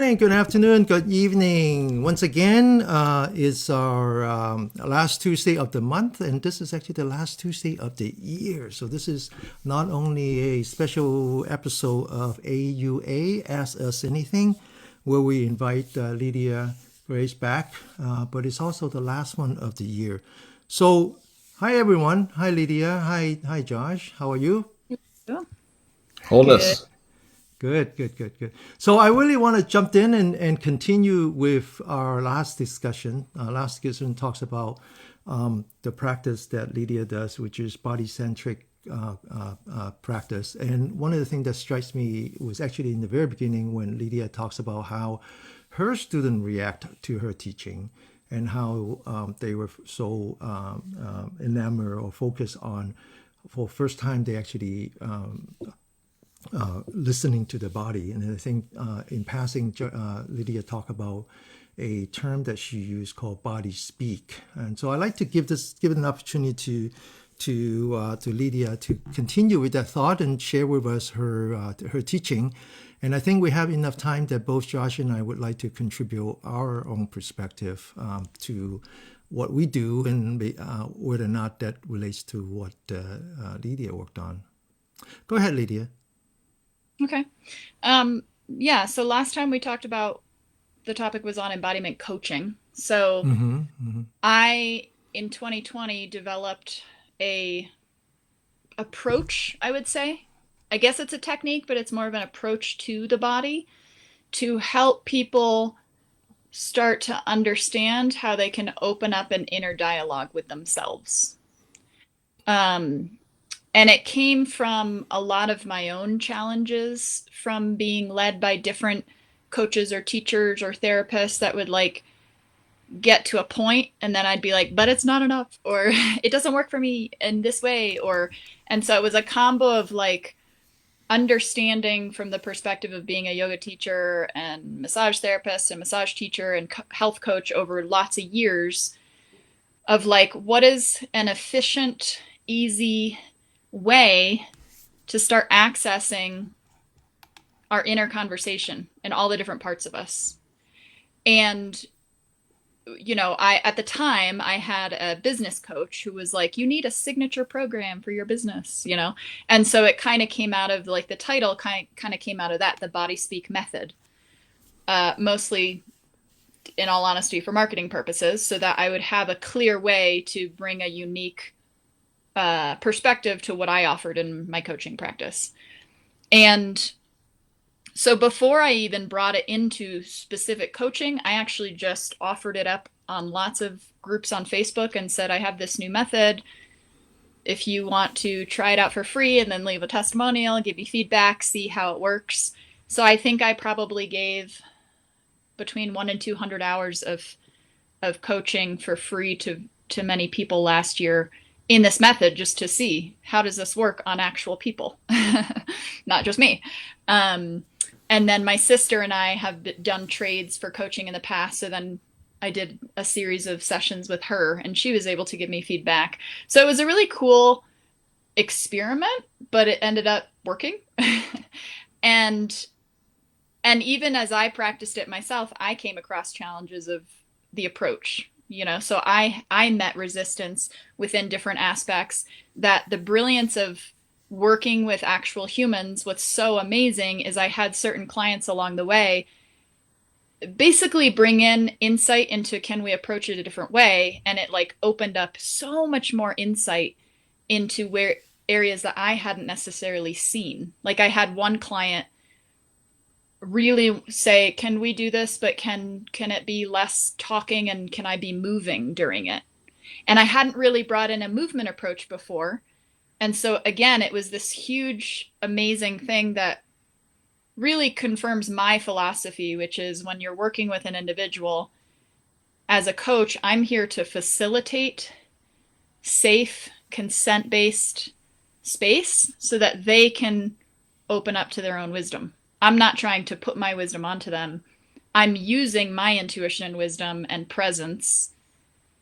morning, good afternoon, good evening. Once again, it's our last Tuesday of the month, and this is actually the last Tuesday of the year. So this is not only a special episode of AUA, Ask Us Anything, where we invite Lydia Grace back, but it's also the last one of the year. So, hi everyone. Hi Lydia. Hi Josh. How are you? Yeah. Good. Wholeness. Good. So I really want to jump in and continue with our last discussion. Last discussion talks about the practice that Lydia does, which is body-centric practice. And one of the things that strikes me was actually in the very beginning when Lydia talks about how her students react to her teaching and how they were so enamored or focused on, for first time, they actually listening to the body. And I think in passing, Lydia talked about a term that she used called body speak. And so I like to give an opportunity to Lydia to continue with that thought and share with us her teaching. And I think we have enough time that both Josh and I would like to contribute our own perspective to what we do and whether or not that relates to what Lydia worked on. Go ahead, Lydia. Okay. Yeah, so last time we talked about the topic was on embodiment coaching. So I in 2020 developed a approach, I would say. I guess it's a technique, but it's more of an approach to the body to help people start to understand how they can open up an inner dialogue with themselves. Um, And it came from a lot of my own challenges from being led by different coaches or teachers or therapists that would like get to a point and then I'd be like, but it's not enough, or it doesn't work for me in this way, and so it was a combo of like understanding from the perspective of being a yoga teacher and massage therapist and massage teacher and health coach over lots of years of like, what is an efficient, easy way to start accessing our inner conversation and all the different parts of us. And I at the time I had a business coach who was like, you need a signature program for your business. And so it kind of came out of like the title kind of came out of that, the body speak method. Mostly in all honesty for marketing purposes, so that I would have a clear way to bring a unique perspective to what I offered in my coaching practice. And so before I even brought it into specific coaching, I actually just offered it up on lots of groups on Facebook and said, I have this new method. If you want to try it out for free and then leave a testimonial, give me feedback, see how it works. So I think I probably gave between 100 and 200 hours of coaching for free to many people last year in this method, just to see how does this work on actual people, not just me. And then my sister and I have done trades for coaching in the past. So then I did a series of sessions with her and she was able to give me feedback. So it was a really cool experiment, but it ended up working. and and even as I practiced it myself, I came across challenges of the approach. So I met resistance within different aspects. That the brilliance of working with actual humans, what's so amazing is I had certain clients along the way basically bring in insight into, can we approach it a different way, and it like opened up so much more insight into where areas that I hadn't necessarily seen. Like I had one client really say, can we do this, but can it be less talking and can I be moving during it? And I hadn't really brought in a movement approach before. And so again, it was this huge, amazing thing that really confirms my philosophy, which is when you're working with an individual, as a coach, I'm here to facilitate safe, consent-based space so that they can open up to their own wisdom. I'm not trying to put my wisdom onto them. I'm using my intuition and wisdom and presence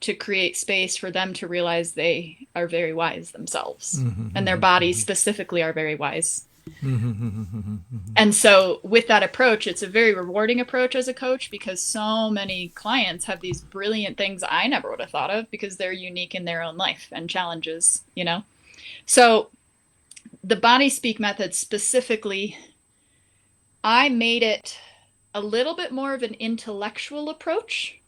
to create space for them to realize they are very wise themselves, and their bodies specifically are very wise. And so with that approach, it's a very rewarding approach as a coach, because so many clients have these brilliant things I never would have thought of because they're unique in their own life and challenges, you know? So the body speak method specifically, I made it a little bit more of an intellectual approach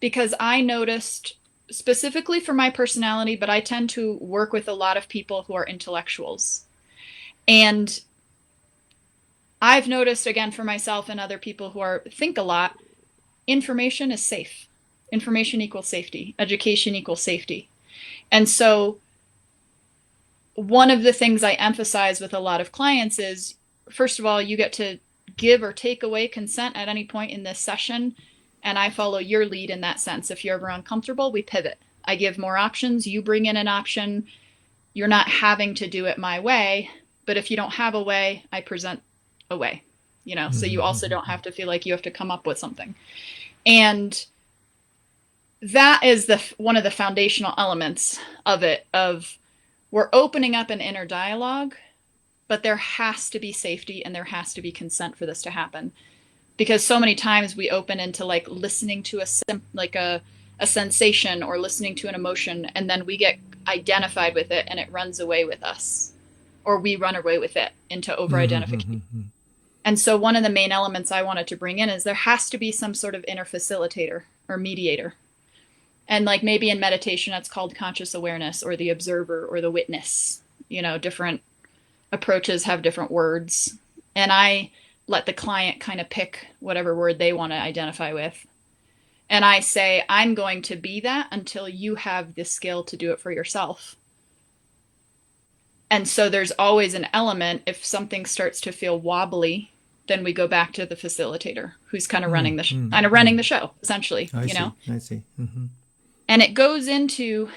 because I noticed, specifically for my personality, but I tend to work with a lot of people who are intellectuals. And I've noticed, again, for myself and other people who think a lot, information is safe. Information equals safety. Education equals safety. And so one of the things I emphasize with a lot of clients is, first of all, you get to give or take away consent at any point in this session. And I follow your lead in that sense. If you're ever uncomfortable, we pivot. I give more options. You bring in an option. You're not having to do it my way. But if you don't have a way, I present a way, you know, so you also don't have to feel like you have to come up with something. And that is one of the foundational elements of it, of we're opening up an inner dialogue, but there has to be safety and there has to be consent for this to happen. Because so many times we open into like listening to a sensation or listening to an emotion, and then we get identified with it and it runs away with us, or we run away with it into over-identification. And so one of the main elements I wanted to bring in is there has to be some sort of inner facilitator or mediator. And like maybe in meditation, that's called conscious awareness or the observer or the witness. You know, different approaches have different words. And I let the client kind of pick whatever word they want to identify with. And I say, I'm going to be that until you have the skill to do it for yourself. And so there's always an element, if something starts to feel wobbly, then we go back to the facilitator who's kind of running the show, essentially, I see. And it goes into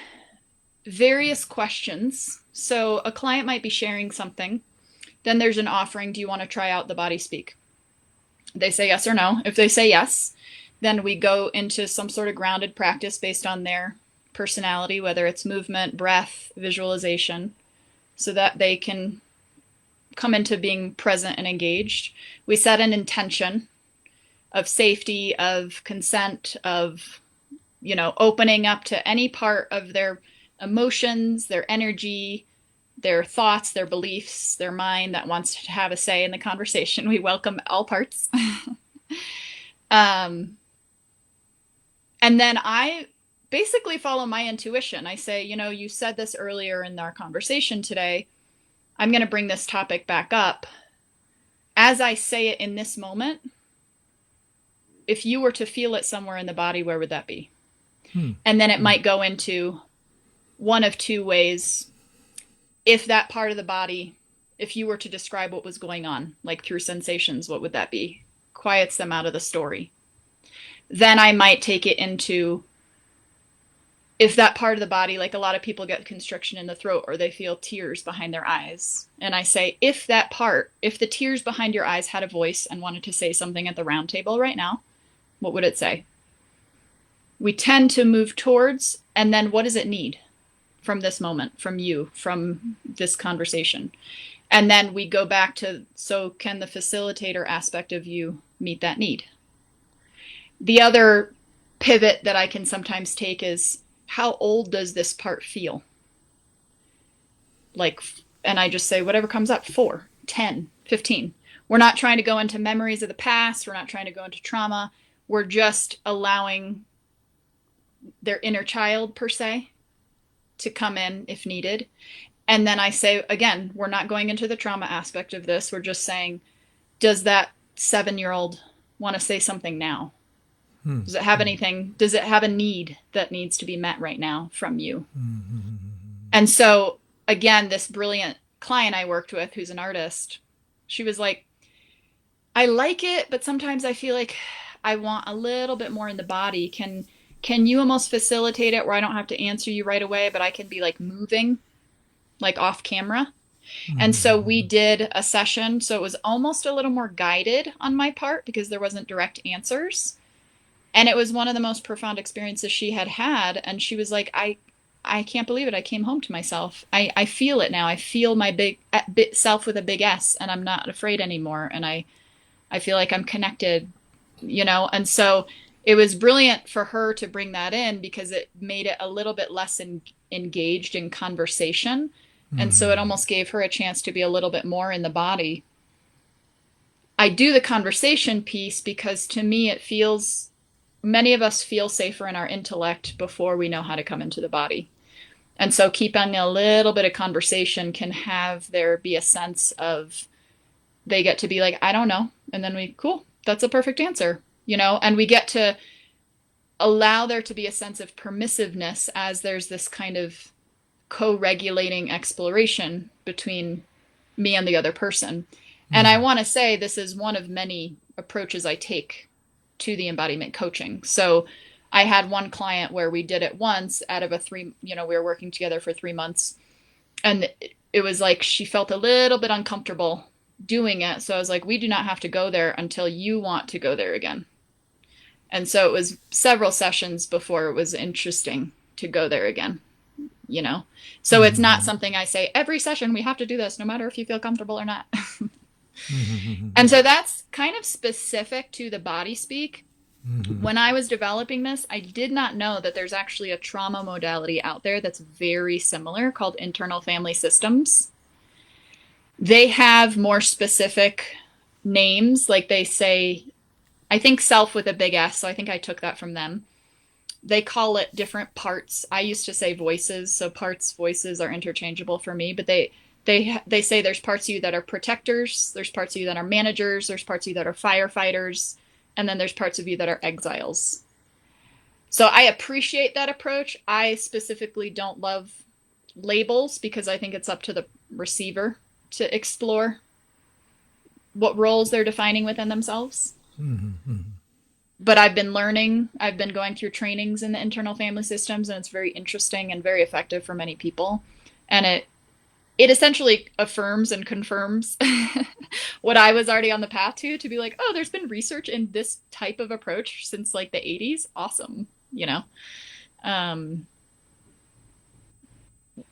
various questions. So a client might be sharing something. Then there's an offering. Do you want to try out the body speak? They say yes or no. If they say yes, then we go into some sort of grounded practice based on their personality, whether it's movement, breath, visualization, so that they can come into being present and engaged. We set an intention of safety, of consent, of, you know, opening up to any part of their emotions, their energy, their thoughts, their beliefs, their mind that wants to have a say in the conversation. We welcome all parts. And then I basically follow my intuition. I say, you know, you said this earlier in our conversation today. I'm going to bring this topic back up. As I say it in this moment, if you were to feel it somewhere in the body, where would that be? And then it might go into one of two ways. If that part of the body, if you were to describe what was going on, like through sensations, what would that be? Quiets them out of the story. Then I might take it into, if that part of the body, like a lot of people get constriction in the throat or they feel tears behind their eyes. And I say, if that part, if the tears behind your eyes had a voice and wanted to say something at the round table right now, what would it say? We tend to move towards, and then what does it need from this moment, from you, from this conversation? And then we go back to, so can the facilitator aspect of you meet that need? The other pivot that I can sometimes take is, how old does this part feel? Like, and I just say, whatever comes up, 4, 10, 15. We're not trying to go into memories of the past. We're not trying to go into trauma. We're just allowing their inner child, per se, to come in if needed. And then I say, again, we're not going into the trauma aspect of this. We're just saying, does that 7-year-old want to say something now? Does it have anything? Does it have a need that needs to be met right now from you? And so, again, this brilliant client I worked with, who's an artist, she was like, I like it, but sometimes I feel like I want a little bit more in the body. Can you almost facilitate it where I don't have to answer you right away, but I can be like moving, like off camera? And so we did a session. So it was almost a little more guided on my part because there wasn't direct answers. And it was one of the most profound experiences she had had. And she was like, I can't believe it. I came home to myself. I feel it now. I feel my big self with a big S, and I'm not afraid anymore. And I feel like I'm connected, you know? And so it was brilliant for her to bring that in because it made it a little bit less engaged in conversation. And so it almost gave her a chance to be a little bit more in the body. I do the conversation piece because to me, it feels, many of us feel safer in our intellect before we know how to come into the body. And so keeping a little bit of conversation can have there be a sense of, they get to be like, I don't know. And then we, cool, that's a perfect answer, you know, and we get to allow there to be a sense of permissiveness as there's this kind of co-regulating exploration between me and the other person. And I want to say this is one of many approaches I take to the embodiment coaching. So I had one client where we did it once out of a three, you know, we were working together for 3 months, and it was like she felt a little bit uncomfortable doing it. So I was like, we do not have to go there until you want to go there again. And so it was several sessions before it was interesting to go there again, you know? So it's not something I say every session, we have to do this, no matter if you feel comfortable or not. And so that's kind of specific to the body speak. When I was developing this, I did not know that there's actually a trauma modality out there that's very similar called internal family systems. They have more specific names, like they say, I think self with a big S, so I think I took that from them. They call it different parts. I used to say voices, so parts, voices are interchangeable for me, but they say there's parts of you that are protectors, there's parts of you that are managers, there's parts of you that are firefighters, and then there's parts of you that are exiles. So I appreciate that approach. I specifically don't love labels because I think it's up to the receiver to explore what roles they're defining within themselves. But I've been learning, I've been going through trainings in the internal family systems, and it's very interesting and very effective for many people. And it essentially affirms and confirms what I was already on the path to be like, oh, there's been research in this type of approach since like the 80s. Awesome. You know?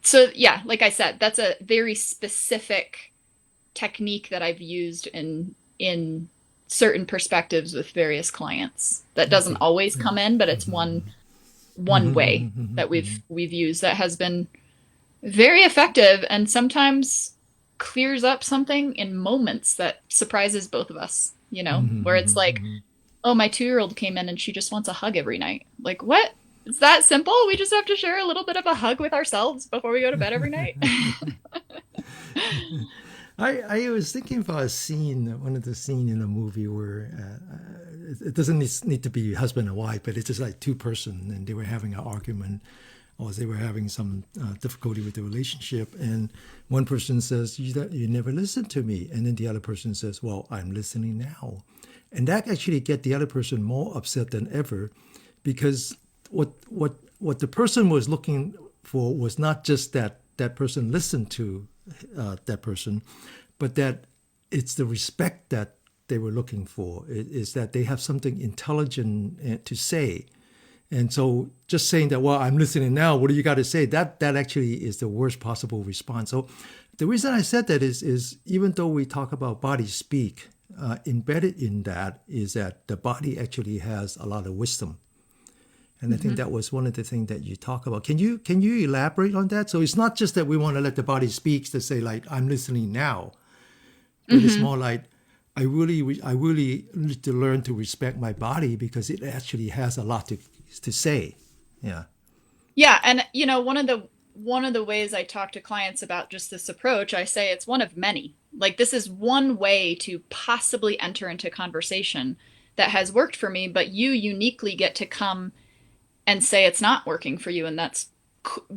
So yeah, like I said, that's a very specific technique that I've used in certain perspectives with various clients. That doesn't always come in, but it's one way that we've used that has been very effective and sometimes clears up something in moments that surprises both of us, you know, where it's like, oh, my 2-year-old came in and she just wants a hug every night. Like, what? It's that simple? We just have to share a little bit of a hug with ourselves before we go to bed every night? I was thinking about a scene, one of the scenes in a movie where it doesn't need to be husband and wife, but it's just like two person and they were having an argument or they were having some difficulty with the relationship. And one person says, you never listened to me. And then the other person says, well, I'm listening now. And that actually get the other person more upset than ever because what the person was looking for was not just that person listened to that person, but that it's the respect that they were looking for. It is that they have something intelligent to say. And so just saying that, well, I'm listening now, what do you got to say? That actually is the worst possible response. So the reason I said that is even though we talk about body speak, embedded in that is that the body actually has a lot of wisdom. And I think that was one of the things that you talk about. Can you elaborate on that? So it's not just that we want to let the body speak to say like, I'm listening now, but it's more like, I really need to learn to respect my body because it actually has a lot to say. Yeah. Yeah. And you know, one of the ways I talk to clients about just this approach, I say it's one of many. Like this is one way to possibly enter into conversation that has worked for me, but you uniquely get to come and say it's not working for you. And that's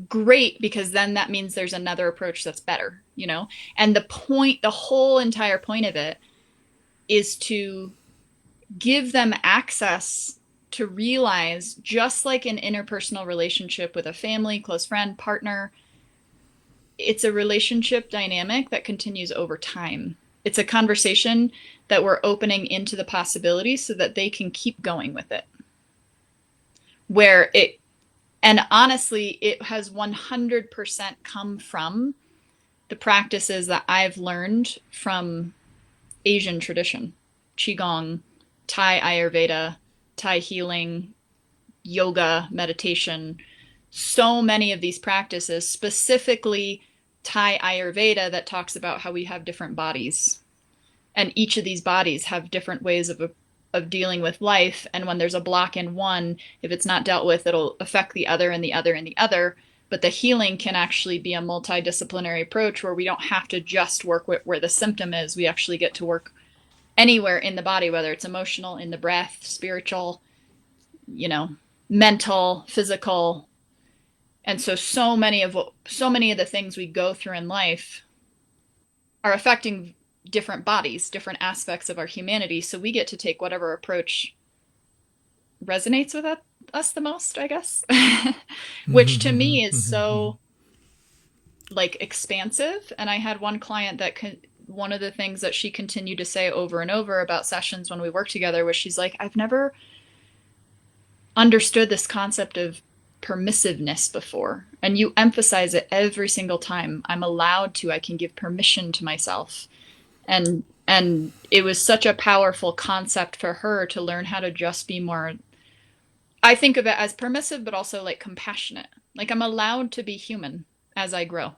great because then that means there's another approach that's better, you know? And the whole entire point of it is to give them access to realize, just like an interpersonal relationship with a family, close friend, partner, it's a relationship dynamic that continues over time. It's a conversation that we're opening into the possibility so that they can keep going with it. Where it And honestly, it has 100% come from the practices that I've learned from Asian tradition, Qigong, Thai Ayurveda, Thai healing, yoga, meditation. So many of these practices, specifically Thai Ayurveda, that talks about how we have different bodies. And each of these bodies have different ways of dealing with life. And when there's a block in one, if it's not dealt with, it'll affect the other and the other and the other. But the healing can actually be a multidisciplinary approach where we don't have to just work with where the symptom is. We actually get to work anywhere in the body, whether it's emotional, in the breath, spiritual, mental, physical. And so many of the things we go through in life are affecting different bodies, different aspects of our humanity. So we get to take whatever approach resonates with us the most, I guess, which to me is so like expansive. And I had one client that one of the things that she continued to say over and over about sessions when we worked together was she's like, I've never understood this concept of permissiveness before. And you emphasize it every single time. I'm allowed to, I can give permission to myself. And it was such a powerful concept for her to learn how to just be more, I think of it as permissive, but also like compassionate. Like I'm allowed to be human as I grow.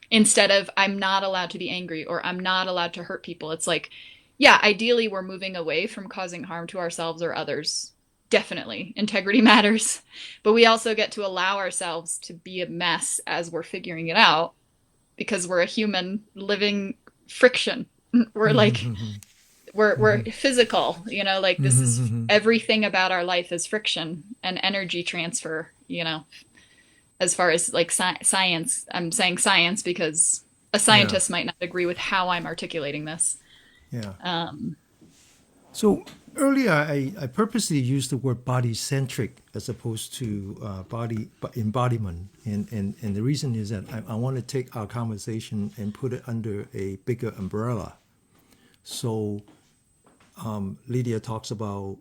Instead of I'm not allowed to be angry or I'm not allowed to hurt people. It's like, yeah, ideally we're moving away from causing harm to ourselves or others. Definitely. Integrity matters. But we also get to allow ourselves to be a mess as we're figuring it out because we're a human living friction. We're like, we're physical, like this is everything about our life is friction and energy transfer, as far as like science. I'm saying science because a scientist might not agree with how I'm articulating this. Yeah. So earlier, I purposely used the word body-centric as opposed to body embodiment. And the reason is that I want to take our conversation and put it under a bigger umbrella. So Lydia talks about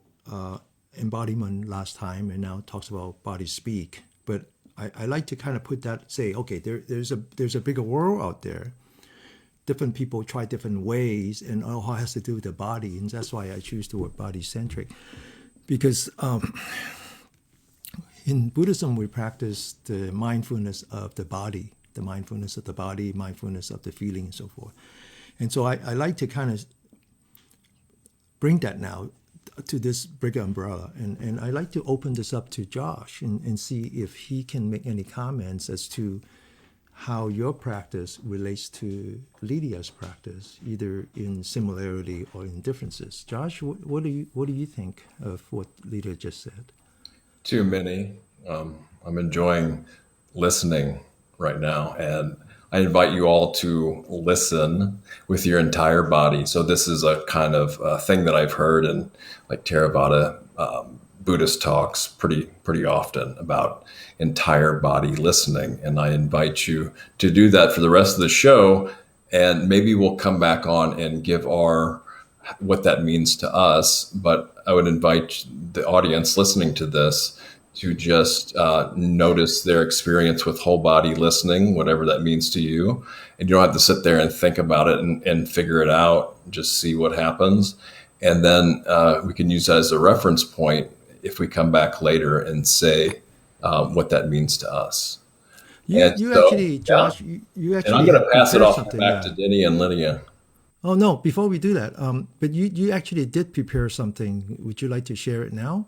embodiment last time and now talks about body speak. But I like to kind of put that, say, okay, there's a bigger world out there. Different people try different ways, and all has to do with the body, and that's why I choose the word body-centric. Because in Buddhism, we practice the mindfulness of the body, mindfulness of the feeling, and so forth. And so I like to kind of bring that now to this bigger umbrella, and I like to open this up to Josh and see if he can make any comments as to how your practice relates to Lydia's practice, either in similarity or in differences. Josh, what do you think of what Lydia just said? Too many. I'm enjoying listening right now, and I invite you all to listen with your entire body. So this is a kind of thing that I've heard in like Theravada Buddhist talks pretty often about entire body listening. And I invite you to do that for the rest of the show. And maybe we'll come back on and give what that means to us. But I would invite the audience listening to this to just notice their experience with whole body listening, whatever that means to you. And you don't have to sit there and think about it and figure it out, just see what happens. And then we can use that as a reference point if we come back later and say what that means to us. Josh, you actually. And I'm going to pass it off back to Denny and Lydia. Oh, no, before we do that, but you actually did prepare something. Would you like to share it now?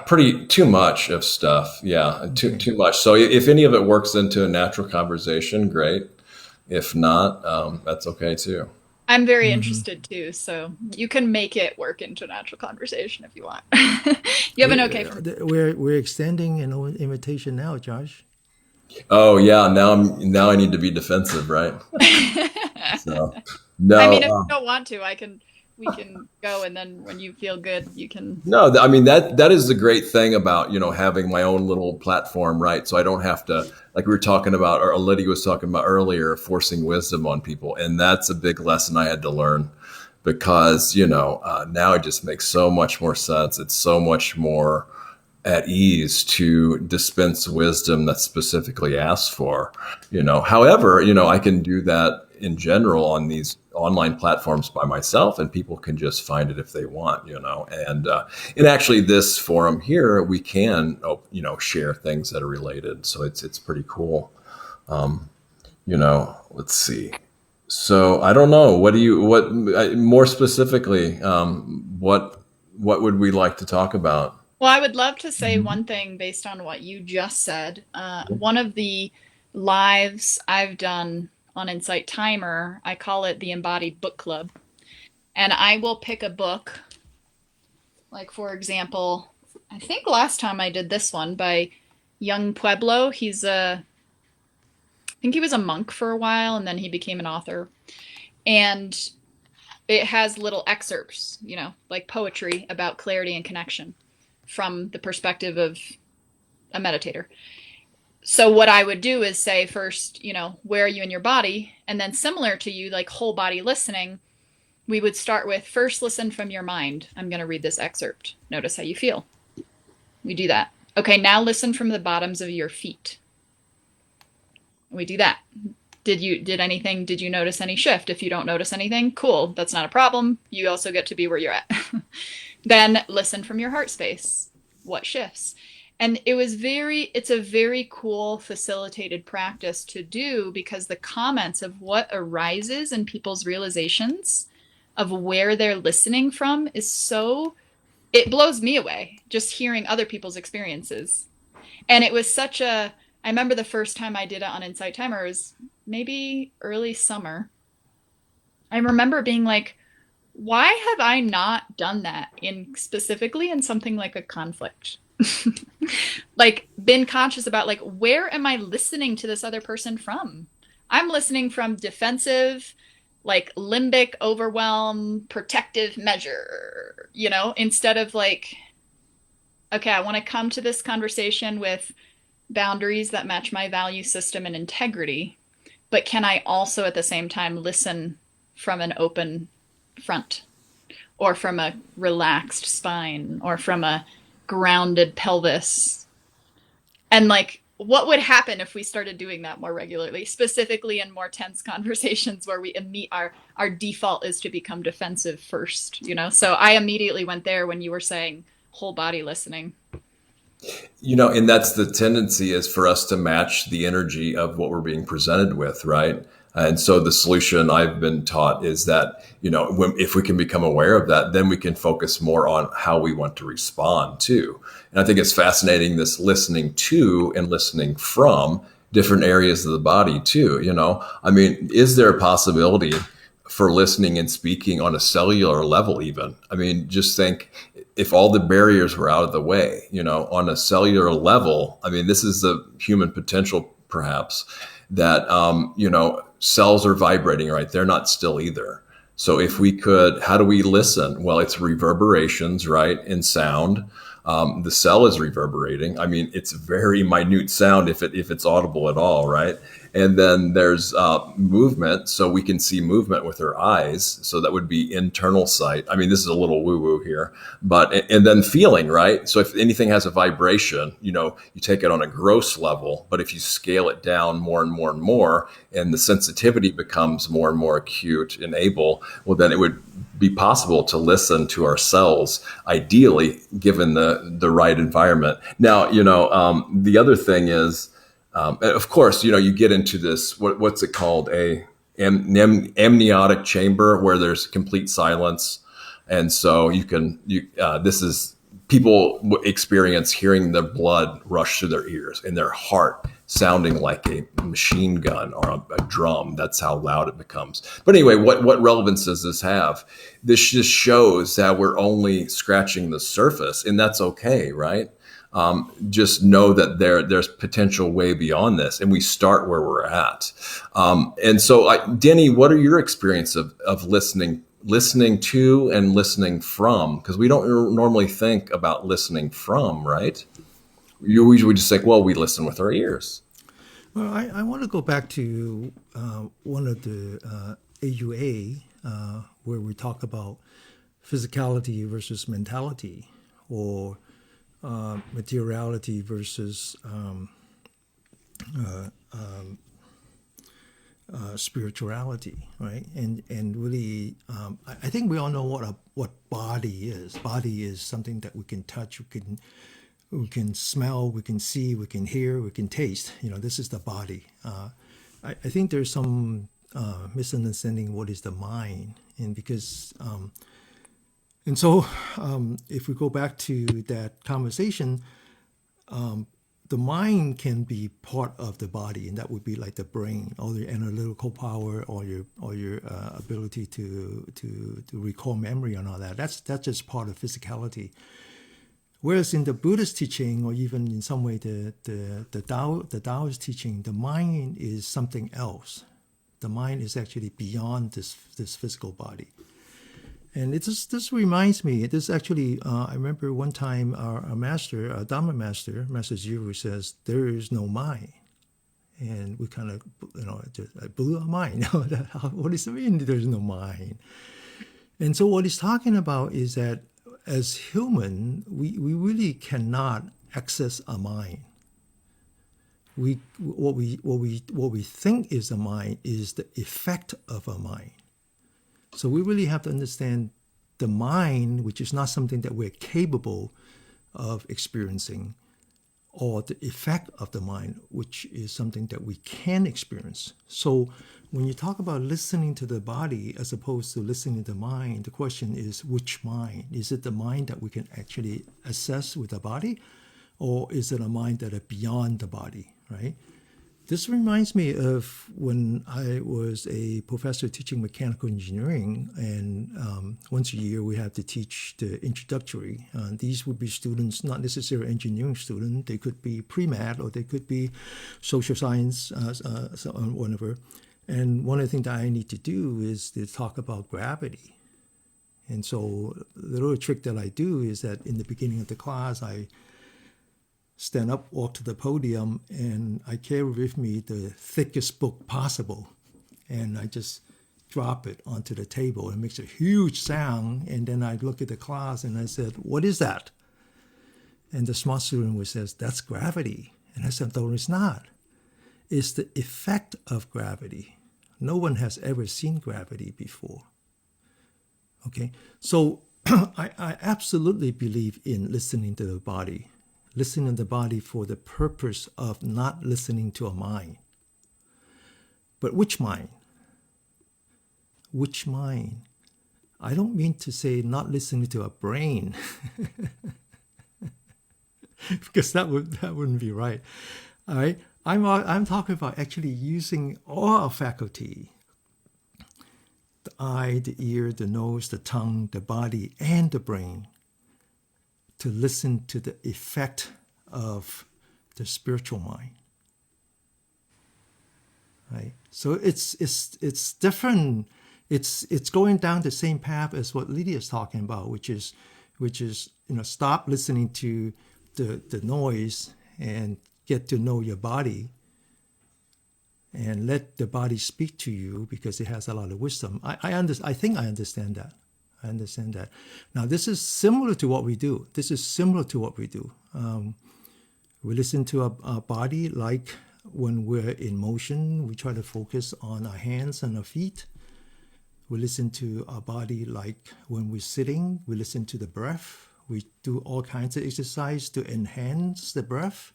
Too much of stuff. Yeah, okay. Too much. So if any of it works into a natural conversation, great. If not, that's okay too. I'm very interested too, so you can make it work into a natural conversation if you want. You have an okay. We're extending an invitation now, Josh. Oh yeah, now I need to be defensive, right? So no. I mean, if you don't want to, we can go, and then when you feel good, you can. No, I mean that is the great thing about having my own little platform, right? So I don't have to, like we were talking about, or Lydia was talking about earlier, forcing wisdom on people, and that's a big lesson I had to learn, because now it just makes so much more sense. It's so much more at ease to dispense wisdom that's specifically asked for. However, I can do that in general on these online platforms by myself, and people can just find it if they want. And actually, this forum here, we can share things that are related, so it's pretty cool. Let's see. So I don't know. What more specifically? What would we like to talk about? Well, I would love to say one thing based on what you just said. One of the lives I've done on Insight Timer, I call it the Embodied Book Club. And I will pick a book, like, for example, I think last time I did this one by Yung Pueblo. I think he was a monk for a while, and then he became an author. And it has little excerpts, like poetry about clarity and connection from the perspective of a meditator. So what I would do is say first, where are you in your body? And then similar to you, like whole body listening, we would start with first listen from your mind. I'm going to read this excerpt. Notice how you feel. We do that. Okay, now listen from the bottoms of your feet. We do that. Did you notice any shift? If you don't notice anything, cool, that's not a problem. You also get to be where you're at. Then listen from your heart space. What shifts? And it's a very cool facilitated practice to do, because the comments of what arises in people's realizations of where they're listening from it blows me away just hearing other people's experiences. And it was I remember the first time I did it on Insight Timer was maybe early summer. I remember being like, why have I not done that specifically in something like a conflict? Like, been conscious about, like, where am I listening to this other person from? I'm listening from defensive, like limbic overwhelm, protective measure, instead of like, okay, I want to come to this conversation with boundaries that match my value system and integrity, but can I also at the same time listen from an open front, or from a relaxed spine, or from a grounded pelvis? And like, what would happen if we started doing that more regularly, specifically in more tense conversations where our default is to become defensive first, So I immediately went there when you were saying whole body listening. And that's the tendency, is for us to match the energy of what we're being presented with, right? And so the solution I've been taught is that, if we can become aware of that, then we can focus more on how we want to respond to. And I think it's fascinating, this listening to and listening from different areas of the body too. Is there a possibility for listening and speaking on a cellular level even? Just think, if all the barriers were out of the way, on a cellular level, this is the human potential, perhaps, that, cells are vibrating, right? They're not still either. So if we could, how do we listen? Well, it's reverberations, right? In sound. The cell is reverberating. It's very minute sound if it's audible at all, right? And then there's movement, so we can see movement with our eyes. So that would be internal sight. This is a little woo-woo here, and then feeling, right? So if anything has a vibration, you take it on a gross level, but if you scale it down more and more and more, and the sensitivity becomes more and more acute and able, well, then it would be possible to listen to ourselves, ideally, given the right environment. Now, the other thing is, of course, you get into this, what's it called? Amniotic chamber, where there's complete silence. And so this is, people experience hearing the blood rush through their ears and their heart sounding like a machine gun or a drum. That's how loud it becomes. But anyway, what relevance does this have? This just shows that we're only scratching the surface, and that's okay, right? Just know that there's potential way beyond this, and we start where we're at. And so, Denny, what are your experience of listening to and listening from? Because we don't normally think about listening from, right? We just think, well, we listen with our ears. Well, I want to go back to one of the AUA where we talk about physicality versus mentality, or materiality versus spirituality, right? And really, I think we all know what body is. Body is something that we can touch, we can smell, we can see, we can hear, we can taste. This is the body. I think there's some misunderstanding what is the mind, and because and so if we go back to that conversation, the mind can be part of the body, and that would be like the brain, all the analytical power, or your ability to recall memory and all that. That's just part of physicality. Whereas in the Buddhist teaching, or even in some way the Taoist teaching, the mind is something else. The mind is actually beyond this physical body. And this reminds me, this actually, I remember one time our master, our Dharma master, Master Zhiru, says, there is no mind. And we kind of, just blew our mind. What does it mean there's no mind? And so what he's talking about is that as human, we really cannot access a mind. What we think is a mind is the effect of a mind. So we really have to understand the mind, which is not something that we're capable of experiencing, or the effect of the mind, which is something that we can experience. So when you talk about listening to the body as opposed to listening to the mind, the question is which mind? Is it the mind that we can actually assess with the body, or is it a mind that is beyond the body, right? This reminds me of when I was a professor teaching mechanical engineering, and once a year we have to teach the introductory. These would be students, not necessarily engineering students. They could be pre-med, or they could be social science, so whatever. And one of the things that I need to do is to talk about gravity. And so the little trick that I do is that in the beginning of the class, I stand up, walk to the podium, and I carry with me the thickest book possible. And I just drop it onto the table. It makes a huge sound. And then I look at the class and I said, what is that? And the smart student would say, that's gravity. And I said, no, it's not. It's the effect of gravity. No one has ever seen gravity before. Okay, so I absolutely believe in listening to the body. Listening to the body for the purpose of not listening to a mind. But which mind? Which mind? I don't mean to say not listening to a brain, because that wouldn't be right. All right, I'm talking about actually using all our faculty: the eye, the ear, the nose, the tongue, the body, and the brain, to listen to the effect of the spiritual mind, right? So it's different. It's going down the same path as what Lydia is talking about, which is stop listening to the noise and get to know your body, and let the body speak to you, because it has a lot of wisdom. I think I understand that. I understand that. Now, this is similar to what we do. We listen to our body, like when we're in motion, we try to focus on our hands and our feet. We listen to our body like when we're sitting, we listen to the breath. We do all kinds of exercise to enhance the breath,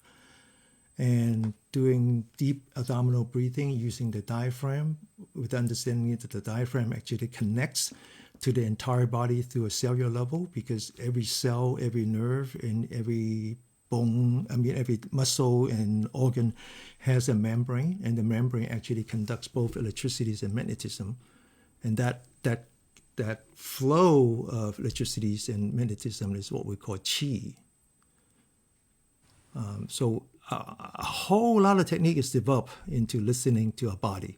and doing deep abdominal breathing using the diaphragm, with understanding that the diaphragm actually connects to the entire body through a cellular level, because every cell, every nerve, and every bone, every muscle and organ has a membrane, and the membrane actually conducts both electricities and magnetism. And that flow of electricities and magnetism is what we call qi. So a whole lot of technique is developed into listening to a body.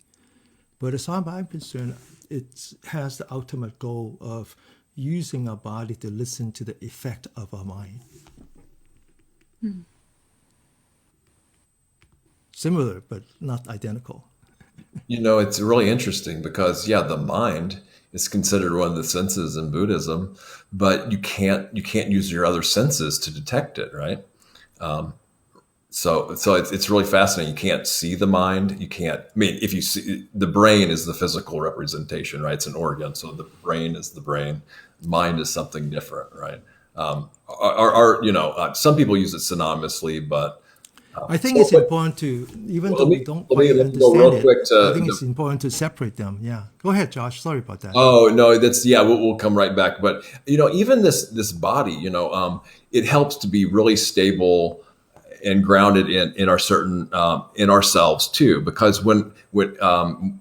But as far as I'm concerned, it has the ultimate goal of using our body to listen to the effect of our mind. Similar, but not identical. It's really interesting because, the mind It's considered one of the senses in Buddhism, but you can't use your other senses to detect it, right? So it's really fascinating. You can't see the mind. You can't. I mean, if you see, the brain is the physical representation, right? It's an organ. So the brain is the brain. Mind is something different, right? Some people use it synonymously, but I think it's important to, even though we don't quite let me go understand real quick it, I think it's important to separate them. Yeah. Go ahead, Josh. Sorry about that. Oh no, that's yeah. We'll come right back. But even this body, it helps to be really stable and grounded in our certain in ourselves too. Because when warning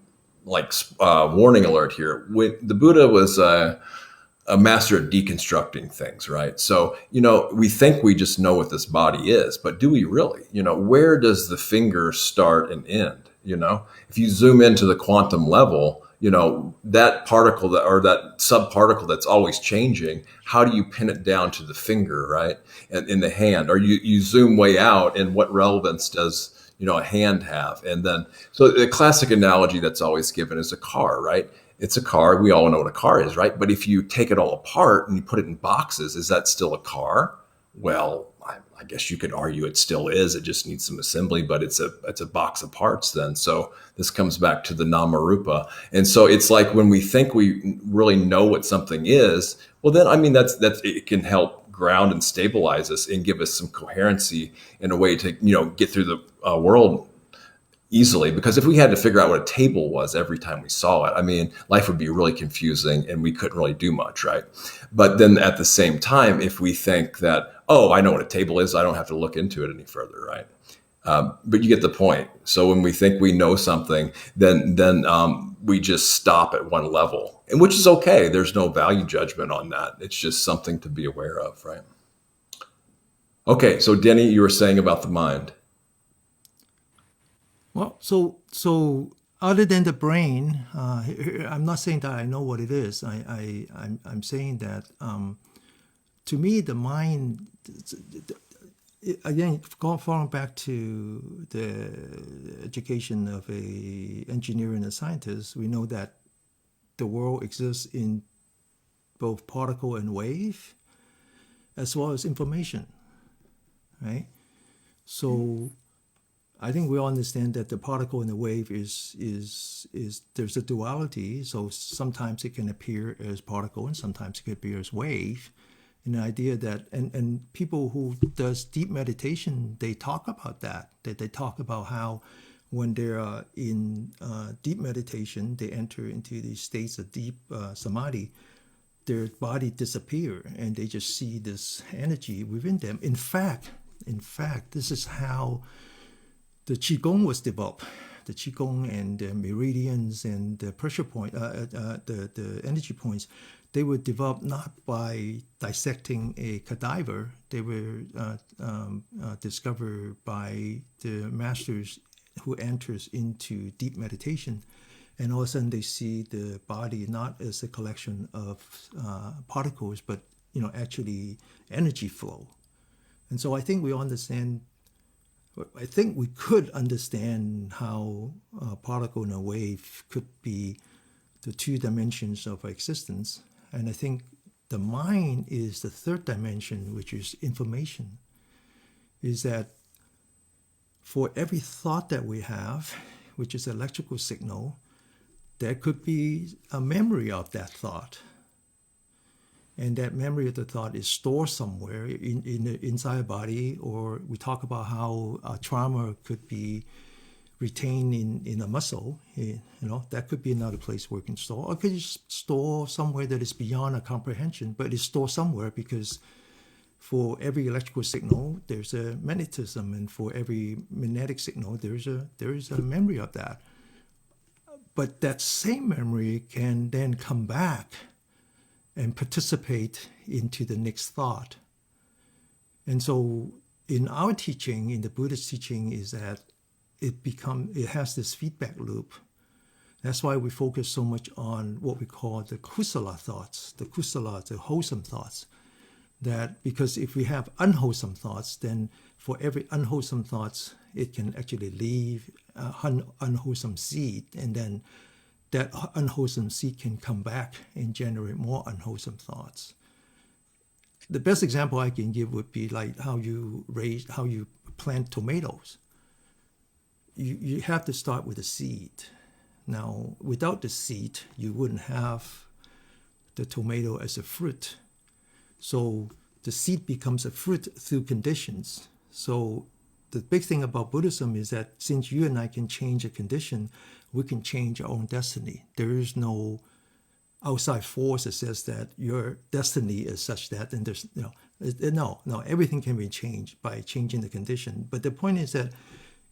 alert here, when the Buddha was a master at deconstructing things, right? So, we think we just know what this body is, but do we really? Where does the finger start and end? If you zoom into the quantum level, that particle or that subparticle that's always changing, how do you pin it down to the finger, right? And in the hand, or you zoom way out, and what relevance does a hand have? And then, so the classic analogy that's always given is a car, right? It's a car. We all know what a car is, right? But if you take it all apart and you put it in boxes, is that still a car? Well, I guess you could argue it still is. It just needs some assembly, but it's a box of parts then. So this comes back to the Namarupa. And so it's like when we think we really know what something is, well then, I mean, that's it can help ground and stabilize us and give us some coherency in a way to, get through the world easily. Because if we had to figure out what a table was every time we saw it, I mean, life would be really confusing and we couldn't really do much, right? But then at the same time, if we think that, oh, I know what a table is, I don't have to look into it any further, right? But you get the point. So when we think we know something, then we just stop at one level, and which is okay. There's no value judgment on that. It's just something to be aware of, right? Okay, so Denny, you were saying about the mind. Well, so other than the brain, I'm not saying that I know what it is. I'm saying that to me, the mind, again, falling back to the education of a engineer and a scientist, we know that the world exists in both particle and wave, as well as information, right? So I think we all understand that the particle and the wave is there's a duality. So sometimes it can appear as particle and sometimes it can appear as wave. And the idea that, and people who does deep meditation, they talk about that they talk about how when they're in deep meditation, they enter into these states of deep samadhi, their body disappear and they just see this energy within them. In fact, this is how the Qigong was developed. The Qigong and the meridians and the pressure point, the energy points, they were developed not by dissecting a cadaver. They were discovered by the masters who enters into deep meditation. And all of a sudden they see the body not as a collection of particles, but actually energy flow. And so I think we understand. I think we could understand how a particle and a wave could be the two dimensions of existence. And I think the mind is the third dimension, which is information. Is that for every thought that we have, which is an electrical signal, there could be a memory of that thought. And that memory of the thought is stored somewhere inside a body, or we talk about how trauma could be retained in a muscle. That could be another place where it can store. Or it could just store somewhere that is beyond our comprehension, but it's stored somewhere because for every electrical signal, there's a magnetism, and for every magnetic signal, there is a memory of that. But that same memory can then come back and participate into the next thought. And so in our teaching, in the Buddhist teaching, is that it has this feedback loop. That's why we focus so much on what we call the kusala thoughts, the wholesome thoughts. That because if we have unwholesome thoughts, then for every unwholesome thoughts, it can actually leave unwholesome seed, and then that unwholesome seed can come back and generate more unwholesome thoughts. The best example I can give would be like how you plant tomatoes. You have to start with a seed. Now, without the seed, you wouldn't have the tomato as a fruit. So the seed becomes a fruit through conditions. So the big thing about Buddhism is that since you and I can change a condition, we can change our own destiny. There is no outside force that says that your destiny is such that, and there's no, everything can be changed by changing the condition. But the point is that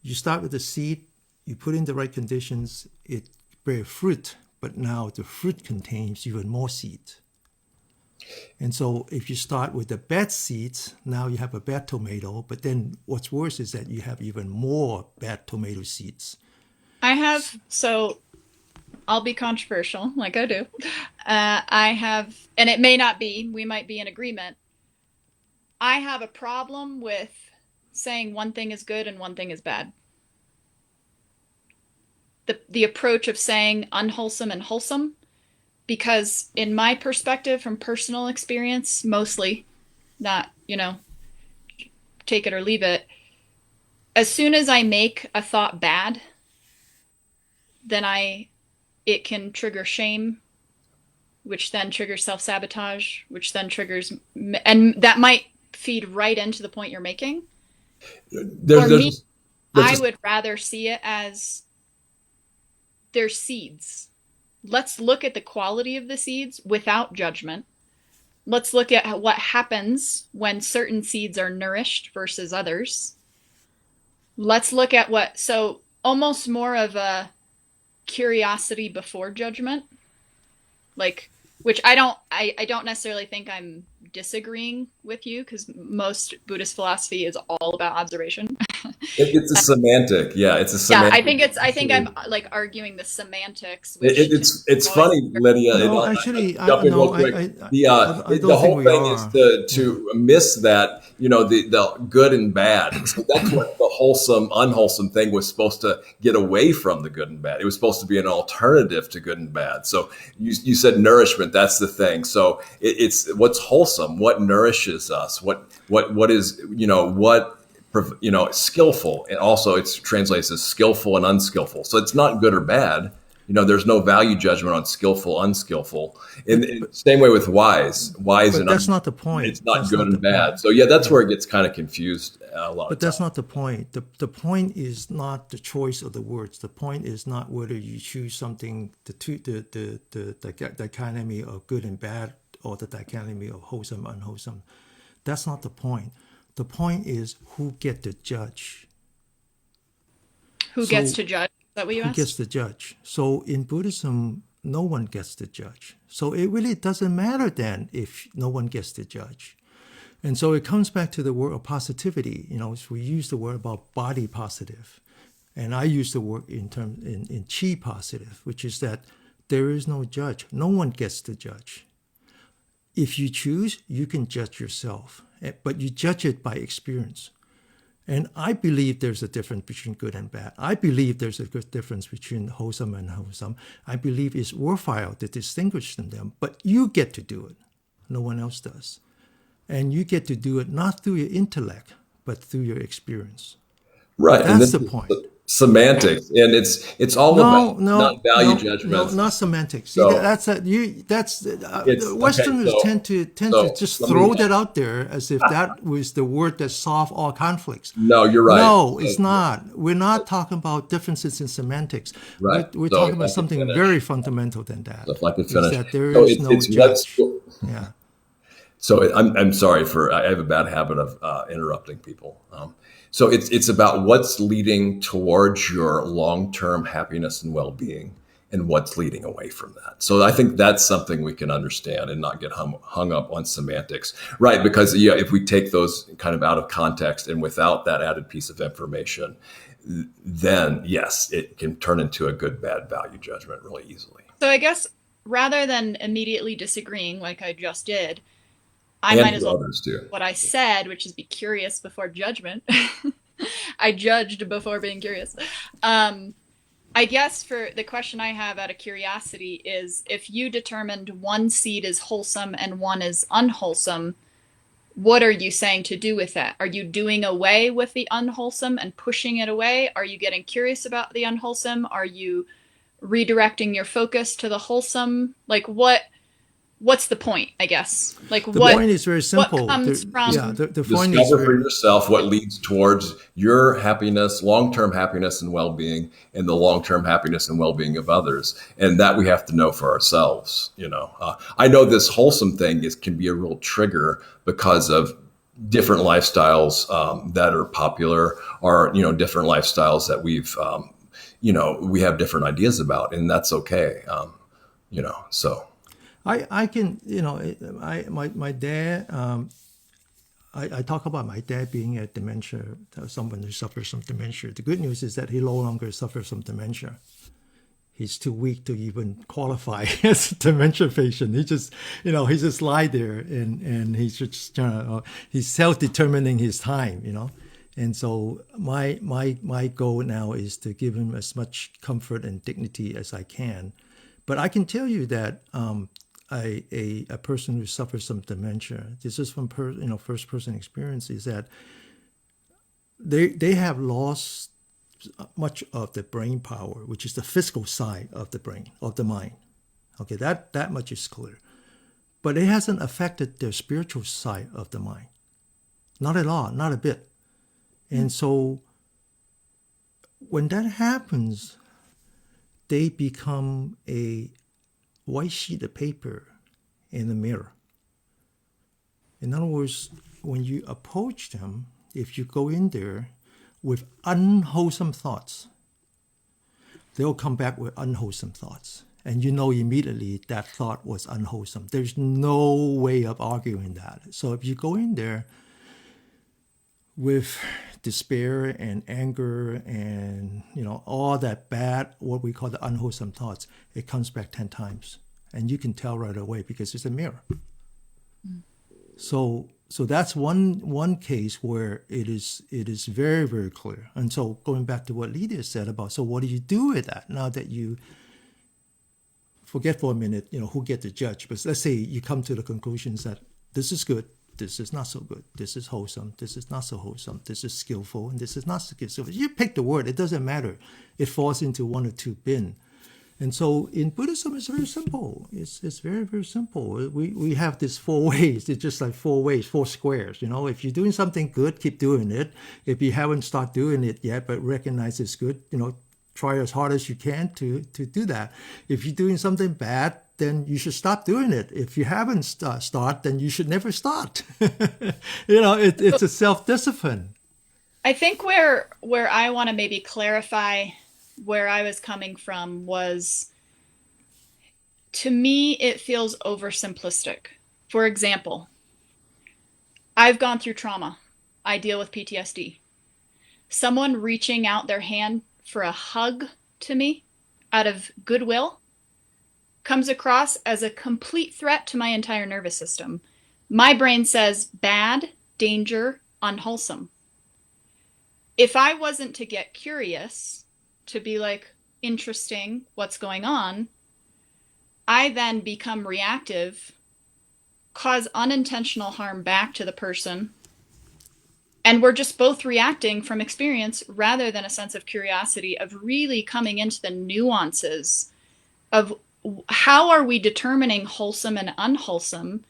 you start with the seed, you put in the right conditions, it bears fruit, but now the fruit contains even more seeds. And so if you start with the bad seeds, now you have a bad tomato, but then what's worse is that you have even more bad tomato seeds. So I'll be controversial, like I do. I have, and it may not be, we might be in agreement. I have a problem with saying one thing is good and one thing is bad. The approach of saying unwholesome and wholesome, because in my perspective from personal experience, mostly, not, take it or leave it, as soon as I make a thought bad, then it can trigger shame, which then triggers self-sabotage, which then triggers, and that might feed right into the point you're making. I would rather see it as there's seeds. Let's look at the quality of the seeds without judgment. Let's look at what happens when certain seeds are nourished versus others. Let's look at so almost more of a curiosity before judgment, which I don't necessarily think I'm disagreeing with you, because most Buddhist philosophy is all about observation. It's a semantic. Yeah, it's a semantic. Yeah, I think I'm like arguing the semantics. It's funny, Lydia. No, actually, I the whole thing is to miss that, the good and bad. So that's what the wholesome, unwholesome thing was supposed to get away from, the good and bad. It was supposed to be an alternative to good and bad. So you said nourishment. That's the thing. So it's what's wholesome, what nourishes us, what is, skillful. And also it's translates as skillful and unskillful. So it's not good or bad. There's no value judgment on skillful, unskillful. And same way with wise and that's not the point. It's not good and bad. So that's where it gets kind of confused a lot. But that's not the point. The point is not the choice of the words. The point is not whether you choose something, the dichotomy of good and bad, or the dichotomy of wholesome, unwholesome. That's not the point. The point is who get to judge. Who gets to judge? Is that what you asked? Who gets to judge? So in Buddhism, no one gets to judge. So it really doesn't matter then if no one gets to judge. And so it comes back to the word of positivity. We use the word about body positive. And I use the word in chi positive, which is that there is no judge. No one gets to judge. If you choose, you can judge yourself, but you judge it by experience. And I believe there's a difference between good and bad. I believe there's a good difference between wholesome and unwholesome. I believe it's worthwhile to distinguish them, but you get to do it. No one else does. And you get to do it not through your intellect, but through your expence. Right. That's the point. Semantics, and it's all about not value judgments. No, not semantics. See, Westerners tend to just throw that out there as if that was the word that solved all conflicts. No, you're right. No, it's not. We're not talking about differences in semantics. Right. We're talking about something very fundamental than that. If I could finish, that there is no judge. Yeah. So I'm sorry I have a bad habit of interrupting people. So it's about what's leading towards your long-term happiness and well-being, and what's leading away from that. So I think that's something we can understand and not get hung up on semantics, right? Because if we take those kind of out of context and without that added piece of information, then yes, it can turn into a good-bad value judgment really easily. So I guess rather than immediately disagreeing like I just did, I might as well do what I said, which is be curious before judgment. I judged before being curious. I guess for the question I have out of curiosity is, if you determined one seed is wholesome and one is unwholesome, what are you saying to do with that? Are you doing away with the unwholesome and pushing it away? Are you getting curious about the unwholesome? Are you redirecting your focus to the wholesome? Like what's the point, I guess? Like The what point is very simple. comes Yeah, from the point is Discover for very, yourself what leads towards your happiness, long-term happiness and well-being, and the long-term happiness and well-being of others. And that we have to know for ourselves. I know this wholesome thing can be a real trigger because of different lifestyles that are popular, or different lifestyles that we have different ideas about, and that's okay. So. I can, my dad, I talk about my dad being a dementia, someone who suffers from dementia. The good news is that he no longer suffers from dementia. He's too weak to even qualify as a dementia patient. He just lie there and he's just he's self-determining his time, And so my goal now is to give him as much comfort and dignity as I can. But I can tell you that a person who suffers from dementia, this is from first person experience, is that they have lost much of the brain power, which is the physical side of the brain, of the mind. Okay, that much is clear. But it hasn't affected their spiritual side of the mind. Not at all, not a bit. And so when that happens, they become a white sheet of paper in the mirror. In other words, when you approach them, if you go in there with unwholesome thoughts, they'll come back with unwholesome thoughts. And you know immediately that thought was unwholesome. There's no way of arguing that. So if you go in there with despair and anger and all that bad, what we call the unwholesome thoughts, it comes back 10 times, and you can tell right away because it's a mirror. So that's one case where it is very, very clear. And so going back to what Lydia said about, so what do you do with that now that you forget for a minute who get to judge, but let's say you come to the conclusions that this is good, this is not so good, this is wholesome, this is not so wholesome, this is skillful, and this is not so skillful. You pick the word, it doesn't matter. It falls into one or two bin. And so in Buddhism, it's very simple. It's very, very simple. We have this 4 ways. It's just like 4 ways, 4 squares. If you're doing something good, keep doing it. If you haven't started doing it yet, but recognize it's good, try as hard as you can to do that. If you're doing something bad, then you should stop doing it. If you haven't start, then you should never start. It's a self-discipline. I think where I want to maybe clarify where I was coming from was, to me, it feels oversimplistic. For example, I've gone through trauma. I deal with PTSD. Someone reaching out their hand for a hug to me out of goodwill comes across as a complete threat to my entire nervous system. My brain says bad, danger, unwholesome. If I wasn't to get curious, to be like, interesting, what's going on, I then become reactive, cause unintentional harm back to the person, and we're just both reacting from experience rather than a sense of curiosity of really coming into the nuances of how are we determining wholesome and unwholesome?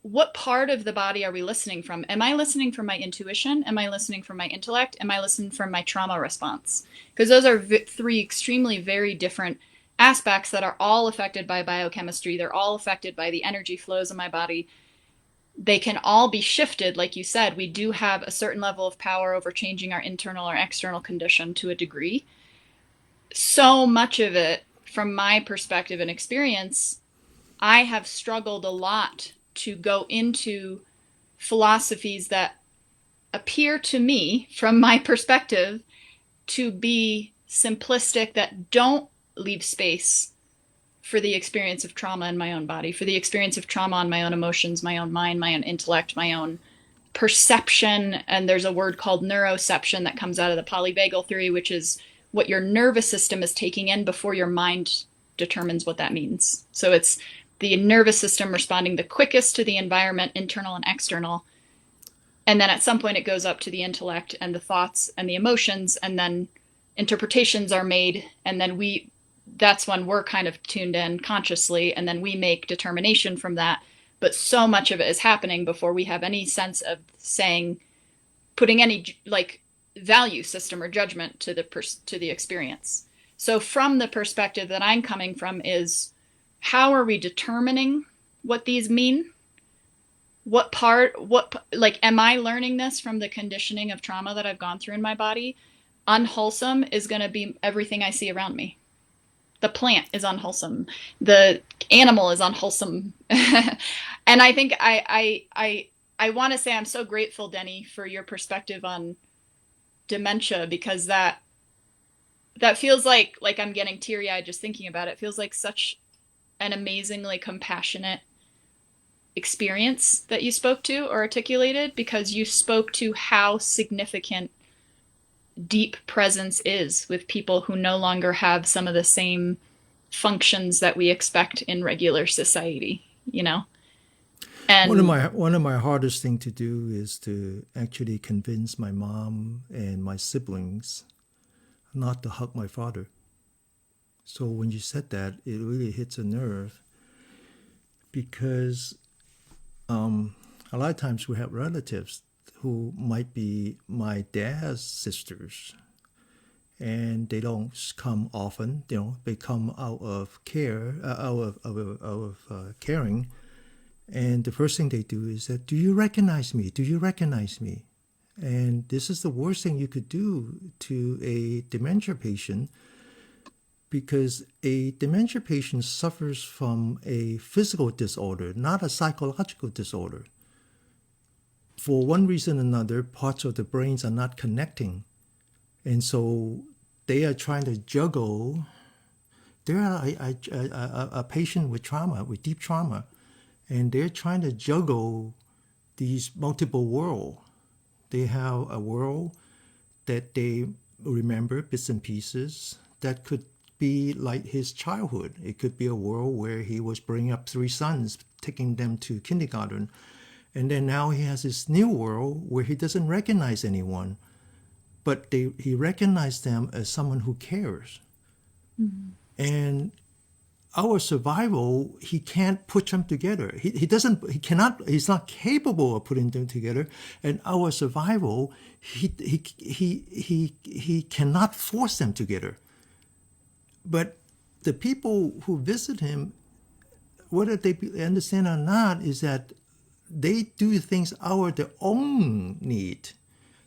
What part of the body are we listening from? Am I listening from my intuition? Am I listening from my intellect? Am I listening from my trauma response? Because those are 3 extremely very different aspects that are all affected by biochemistry. They're all affected by the energy flows in my body. They can all be shifted. Like you said, we do have a certain level of power over changing our internal or external condition to a degree. So much of it, from my perspective and experience, I have struggled a lot to go into philosophies that appear to me, from my perspective, to be simplistic, that don't leave space for the experience of trauma in my own body, for the experience of trauma on my own emotions, my own mind, my own intellect, my own perception. And there's a word called neuroception that comes out of the polyvagal theory, which is what your nervous system is taking in before your mind determines what that means. So it's the nervous system responding the quickest to the environment, internal and external. And then at some point it goes up to the intellect and the thoughts and the emotions, and then interpretations are made. And then that's when we're kind of tuned in consciously, and then we make determination from that. But so much of it is happening before we have any sense of putting any like value system or judgment to the experience. So from the perspective that I'm coming from is, how are we determining what these mean? Am I learning this from the conditioning of trauma that I've gone through in my body? Unwholesome is going to be everything I see around me. The plant is unwholesome. The animal is unwholesome. And I think I want to say I'm so grateful, Denny, for your perspective on dementia, because that feels like I'm getting teary-eyed just thinking about it. It feels like such an amazingly compassionate experience that you spoke to or articulated, because you spoke to how significant deep presence is with people who no longer have some of the same functions that we expect in regular society, you know? And one of my hardest thing to do is to actually convince my mom and my siblings not to hug my father. So when you said that, it really hits a nerve, because a lot of times we have relatives who might be my dad's sisters, and they don't come often. You know, they come out of care, out of caring, and the first thing they do is that, "Do you recognize me? Do you recognize me?" And this is the worst thing you could do to a dementia patient, because a dementia patient suffers from a physical disorder, not a psychological disorder. For one reason or another, parts of the brains are not connecting. And so they are trying to juggle. They're a patient with trauma, with deep trauma, and they're trying to juggle these multiple worlds. They have a world that they remember bits and pieces that could be like his childhood. It could be a world where he was bringing up 3 sons, taking them to kindergarten. And then now he has this new world where he doesn't recognize anyone, but he recognizes them as someone who cares. Mm-hmm. And our survival, he can't put them together. He's not capable of putting them together. And our survival, he cannot force them together. But the people who visit him, whether they understand or not, is that they do things out of their own need,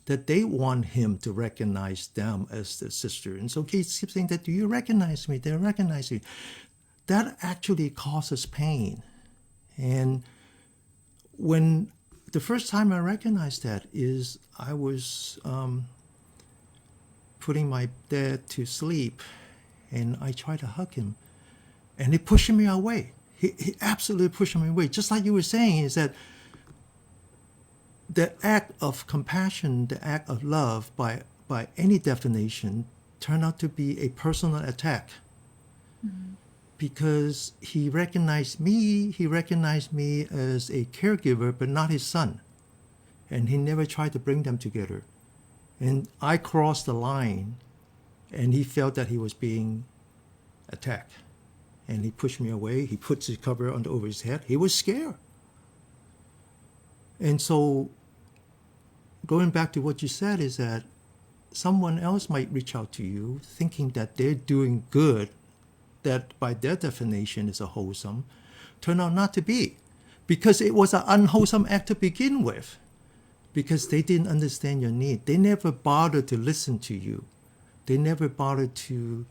that they want him to recognize them as their sister. And so he keeps saying that, "Do you recognize me? They recognize me." That actually causes pain. And when the first time I recognized that is I was putting my dad to sleep, and I tried to hug him, and he pushed me away. He absolutely pushed me away. Just like you were saying, is that the act of compassion, the act of love, by any definition, turned out to be a personal attack. Mm-hmm. Because he recognized me as a caregiver, but not his son. And he never tried to bring them together. And I crossed the line, and he felt that he was being attacked. And he pushed me away. He puts his cover over his head. He was scared. And so going back to what you said is that someone else might reach out to you thinking that they're doing good, that by their definition is a wholesome, turn out not to be, because it was an unwholesome act to begin with, because they didn't understand your need. They never bothered to listen to you. They never bothered to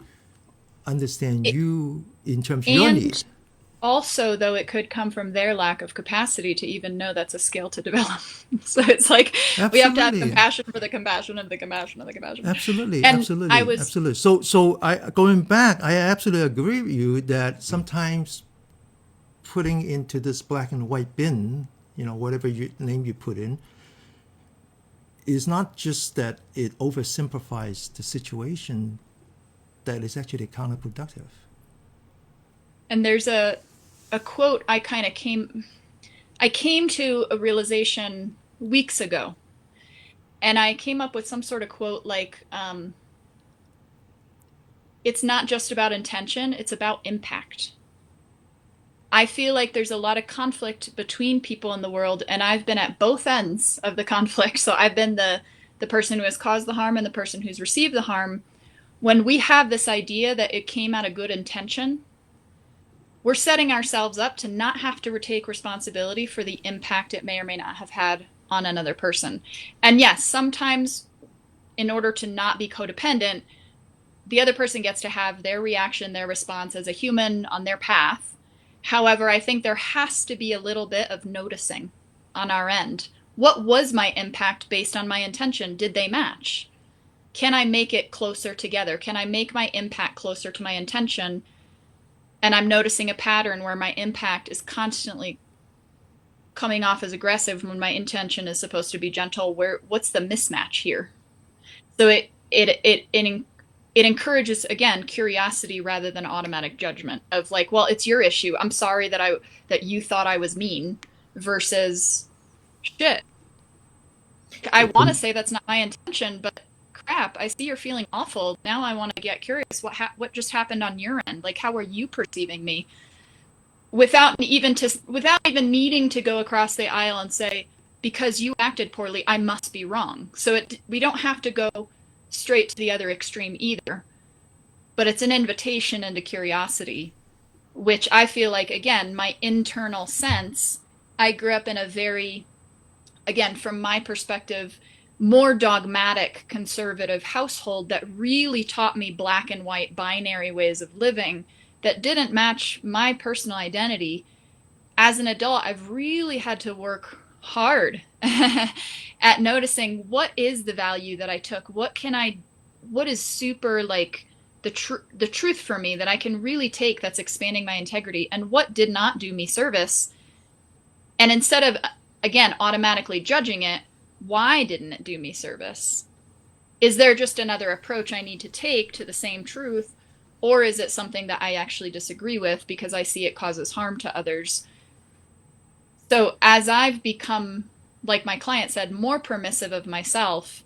understand you in terms of your need. Also, though, it could come from their lack of capacity to even know that's a skill to develop. So it's like, absolutely, we have to have compassion for the compassion of the compassion of the compassion. Absolutely, and absolutely, absolutely. So going back, I absolutely agree with you that sometimes putting into this black and white bin, whatever name you put in, is not just that it oversimplifies the situation, that is actually counterproductive. And there's a quote I came to a realization weeks ago, and I came up with some sort of quote like, it's not just about intention, it's about impact. I feel like there's a lot of conflict between people in the world, and I've been at both ends of the conflict. So I've been the person who has caused the harm and the person who's received the harm. When we have this idea that it came out of good intention, we're setting ourselves up to not have to take responsibility for the impact it may or may not have had on another person. And yes, sometimes in order to not be codependent, the other person gets to have their reaction, their response as a human on their path. However, I think there has to be a little bit of noticing on our end. What was my impact based on my intention? Did they match? Can I make it closer together? Can I make my impact closer to my intention? And I'm noticing a pattern where my impact is constantly coming off as aggressive when my intention is supposed to be gentle. What's the mismatch here? So it encourages, again, curiosity rather than automatic judgment of like, well, it's your issue. I'm sorry that you thought I was mean, versus shit. I want to say that's not my intention, but crap, I see you're feeling awful. Now I want to get curious. What just happened on your end? Like, how are you perceiving me? Without even needing to go across the aisle and say, because you acted poorly, I must be wrong. So we don't have to go straight to the other extreme either. But it's an invitation into curiosity, which I feel like, again, my internal sense, I grew up in a very, again, from my perspective, more dogmatic, conservative household that really taught me black and white binary ways of living that didn't match my personal identity. As an adult, I've really had to work hard at noticing what is the value that I took, what is super like the truth for me that I can really take that's expanding my integrity, and what did not do me service. And instead of, again, automatically judging it, why didn't it do me service? Is there just another approach I need to take to the same truth? Or is it something that I actually disagree with because I see it causes harm to others? So as I've become, like my client said, more permissive of myself,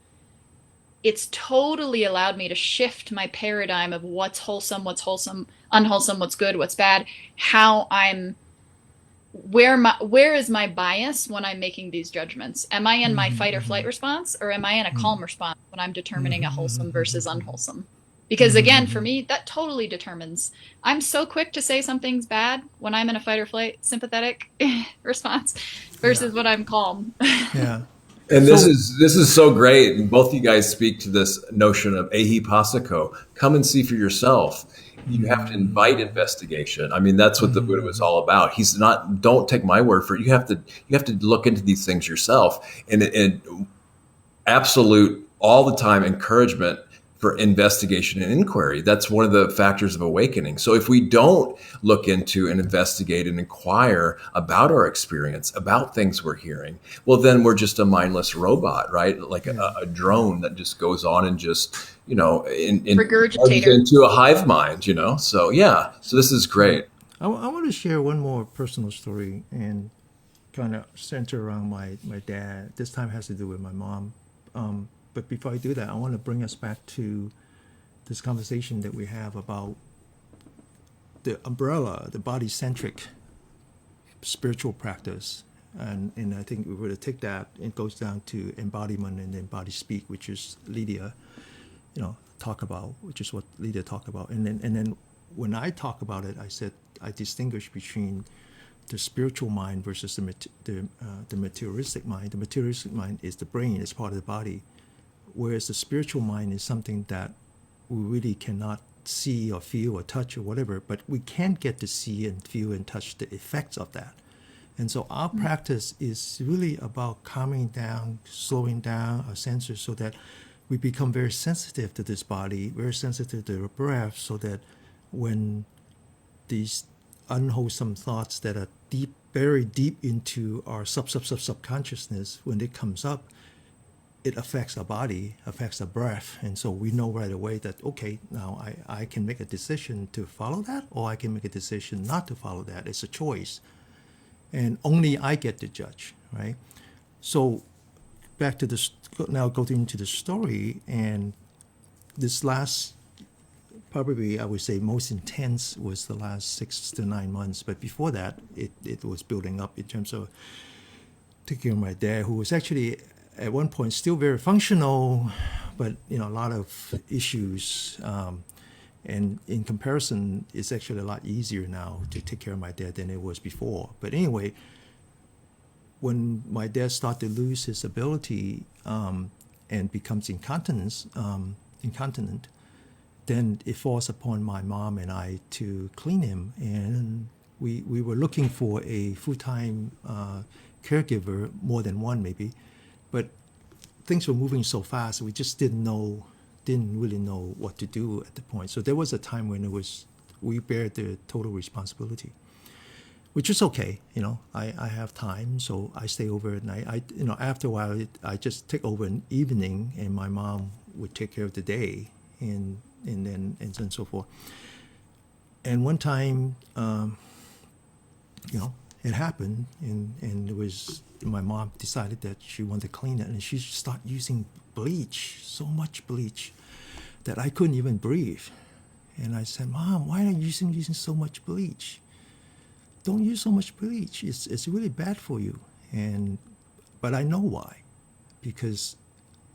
it's totally allowed me to shift my paradigm of what's wholesome, unwholesome, what's good, what's bad, where is my bias when I'm making these judgments? Am I in my fight or flight response, or am I in a calm response when I'm determining a wholesome versus unwholesome? Because again, for me, that totally determines. I'm so quick to say something's bad when I'm in a fight or flight sympathetic response versus when I'm calm. Yeah. And this is so great. And both of you guys speak to this notion of ehi passako. Come and see for yourself. You have to invite investigation. I mean, that's what the Buddha was all about. He's not, don't take my word for it. You have to look into these things yourself. And absolute, all the time, encouragement for investigation and inquiry. That's one of the factors of awakening. So if we don't look into and investigate and inquire about our experience, about things we're hearing, well, then we're just a mindless robot, right? Like a drone that just goes on and just, Regurgitator. into a hive mind, So yeah, so this is great. I want to share one more personal story and kind of center around my dad. This time has to do with my mom. But before I do that, I want to bring us back to this conversation that we have about the umbrella, the body-centric spiritual practice. And I think we were to take that, it goes down to embodiment and then body speak, which is Lydia, talk about, which is what Lydia talked about. And then when I talk about it, I said I distinguish between the spiritual mind versus the materialistic mind. The materialistic mind is the brain, it's part of the body. Whereas the spiritual mind is something that we really cannot see or feel or touch or whatever, but we can get to see and feel and touch the effects of that. And so our practice is really about calming down, slowing down our senses so that we become very sensitive to this body, very sensitive to the breath, so that when these unwholesome thoughts that are deep, very deep into our subconsciousness, when it comes up, it affects our body, affects our breath. And so we know right away that, okay, now I can make a decision to follow that, or I can make a decision not to follow that. It's a choice. And only I get to judge, right? So back to this, now go into the story. And this last, probably I would say most intense was the last 6 to 9 months. But before that, it was building up in terms of taking care of my dad, who was actually at one point still very functional, but a lot of issues. And in comparison, it's actually a lot easier now to take care of my dad than it was before. But anyway, when my dad started to lose his ability and becomes incontinent, then it falls upon my mom and I to clean him. And we were looking for a full-time caregiver, more than one maybe, but things were moving so fast, we just didn't really know what to do at the point. So there was a time when we bear the total responsibility, which is okay. I have time, so I stay over at night. After a while, I just take over an evening, and my mom would take care of the day, and then so forth. And one time, it happened, and it was my mom decided that she wanted to clean it, and she started using bleach, so much bleach, that I couldn't even breathe. And I said, Mom, why are you using so much bleach? Don't use so much bleach. It's really bad for you. But I know why, because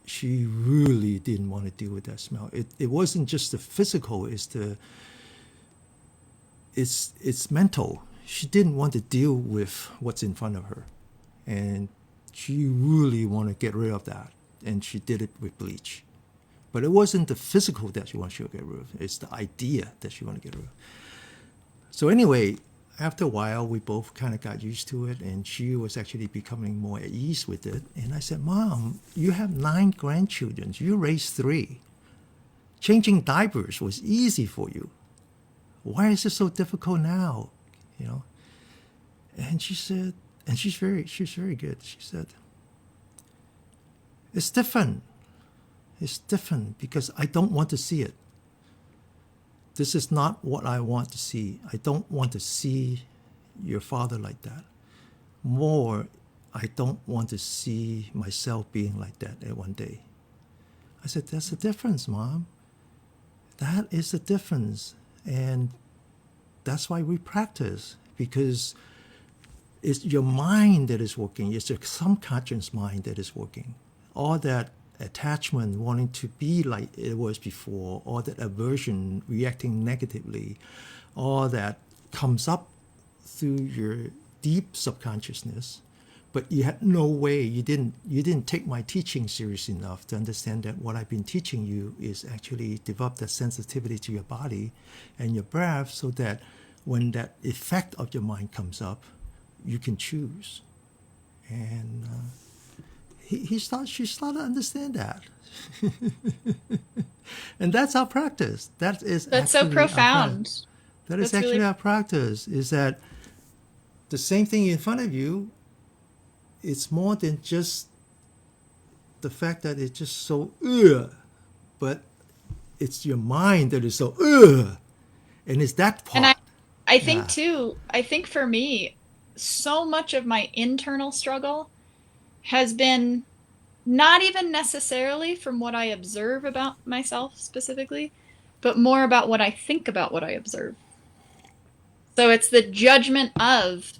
she really didn't want to deal with that smell. It wasn't just the physical; it's mental. She didn't want to deal with what's in front of her, and she really wanted to get rid of that, and she did it with bleach. But it wasn't the physical that she wanted to get rid of; it's the idea that she wanted to get rid of. So anyway, after a while, we both kind of got used to it, and she was actually becoming more at ease with it. And I said, Mom, you have 9 grandchildren. You raised 3. Changing diapers was easy for you. Why is it so difficult now? And she said, and she's very good. She said, it's different. It's different because I don't want to see it. This is not what I want to see. I don't want to see your father like that. More, I don't want to see myself being like that at one day. I said, that's the difference, Mom. That is the difference. And that's why we practice, because it's your mind that is working. It's your subconscious mind that is working. All that attachment, wanting to be like it was before, all that aversion, reacting negatively, all that comes up through your deep subconsciousness. But you had no way, you didn't take my teaching serious enough to understand that what I've been teaching you is actually develop that sensitivity to your body and your breath, so that when that effect of your mind comes up, you can choose. And she started to understand that. And that's our practice. That's so profound. That is actually really our practice, is that the same thing in front of you, it's more than just the fact that it's just so but it's your mind that is so and it's that part. And I think too, I think for me, so much of my internal struggle has been not even necessarily from what I observe about myself specifically, but more about what I think about what I observe. So it's the judgment of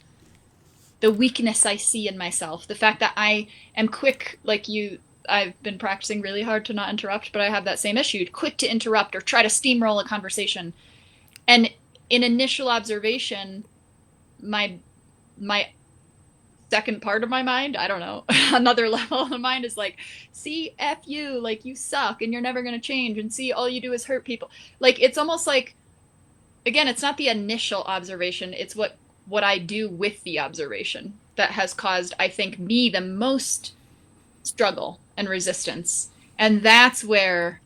the weakness I see in myself, the fact that I am quick, like you, I've been practicing really hard to not interrupt, but I have that same issue, quick to interrupt or try to steamroll a conversation. And in initial observation, my second part of my mind, I don't know, another level of the mind is like, see, F you, like you suck and you're never going to change, and see, all you do is hurt people. Like, it's almost like, again, it's not the initial observation, it's what I do with the observation that has caused, I think, me the most struggle and resistance. And that's where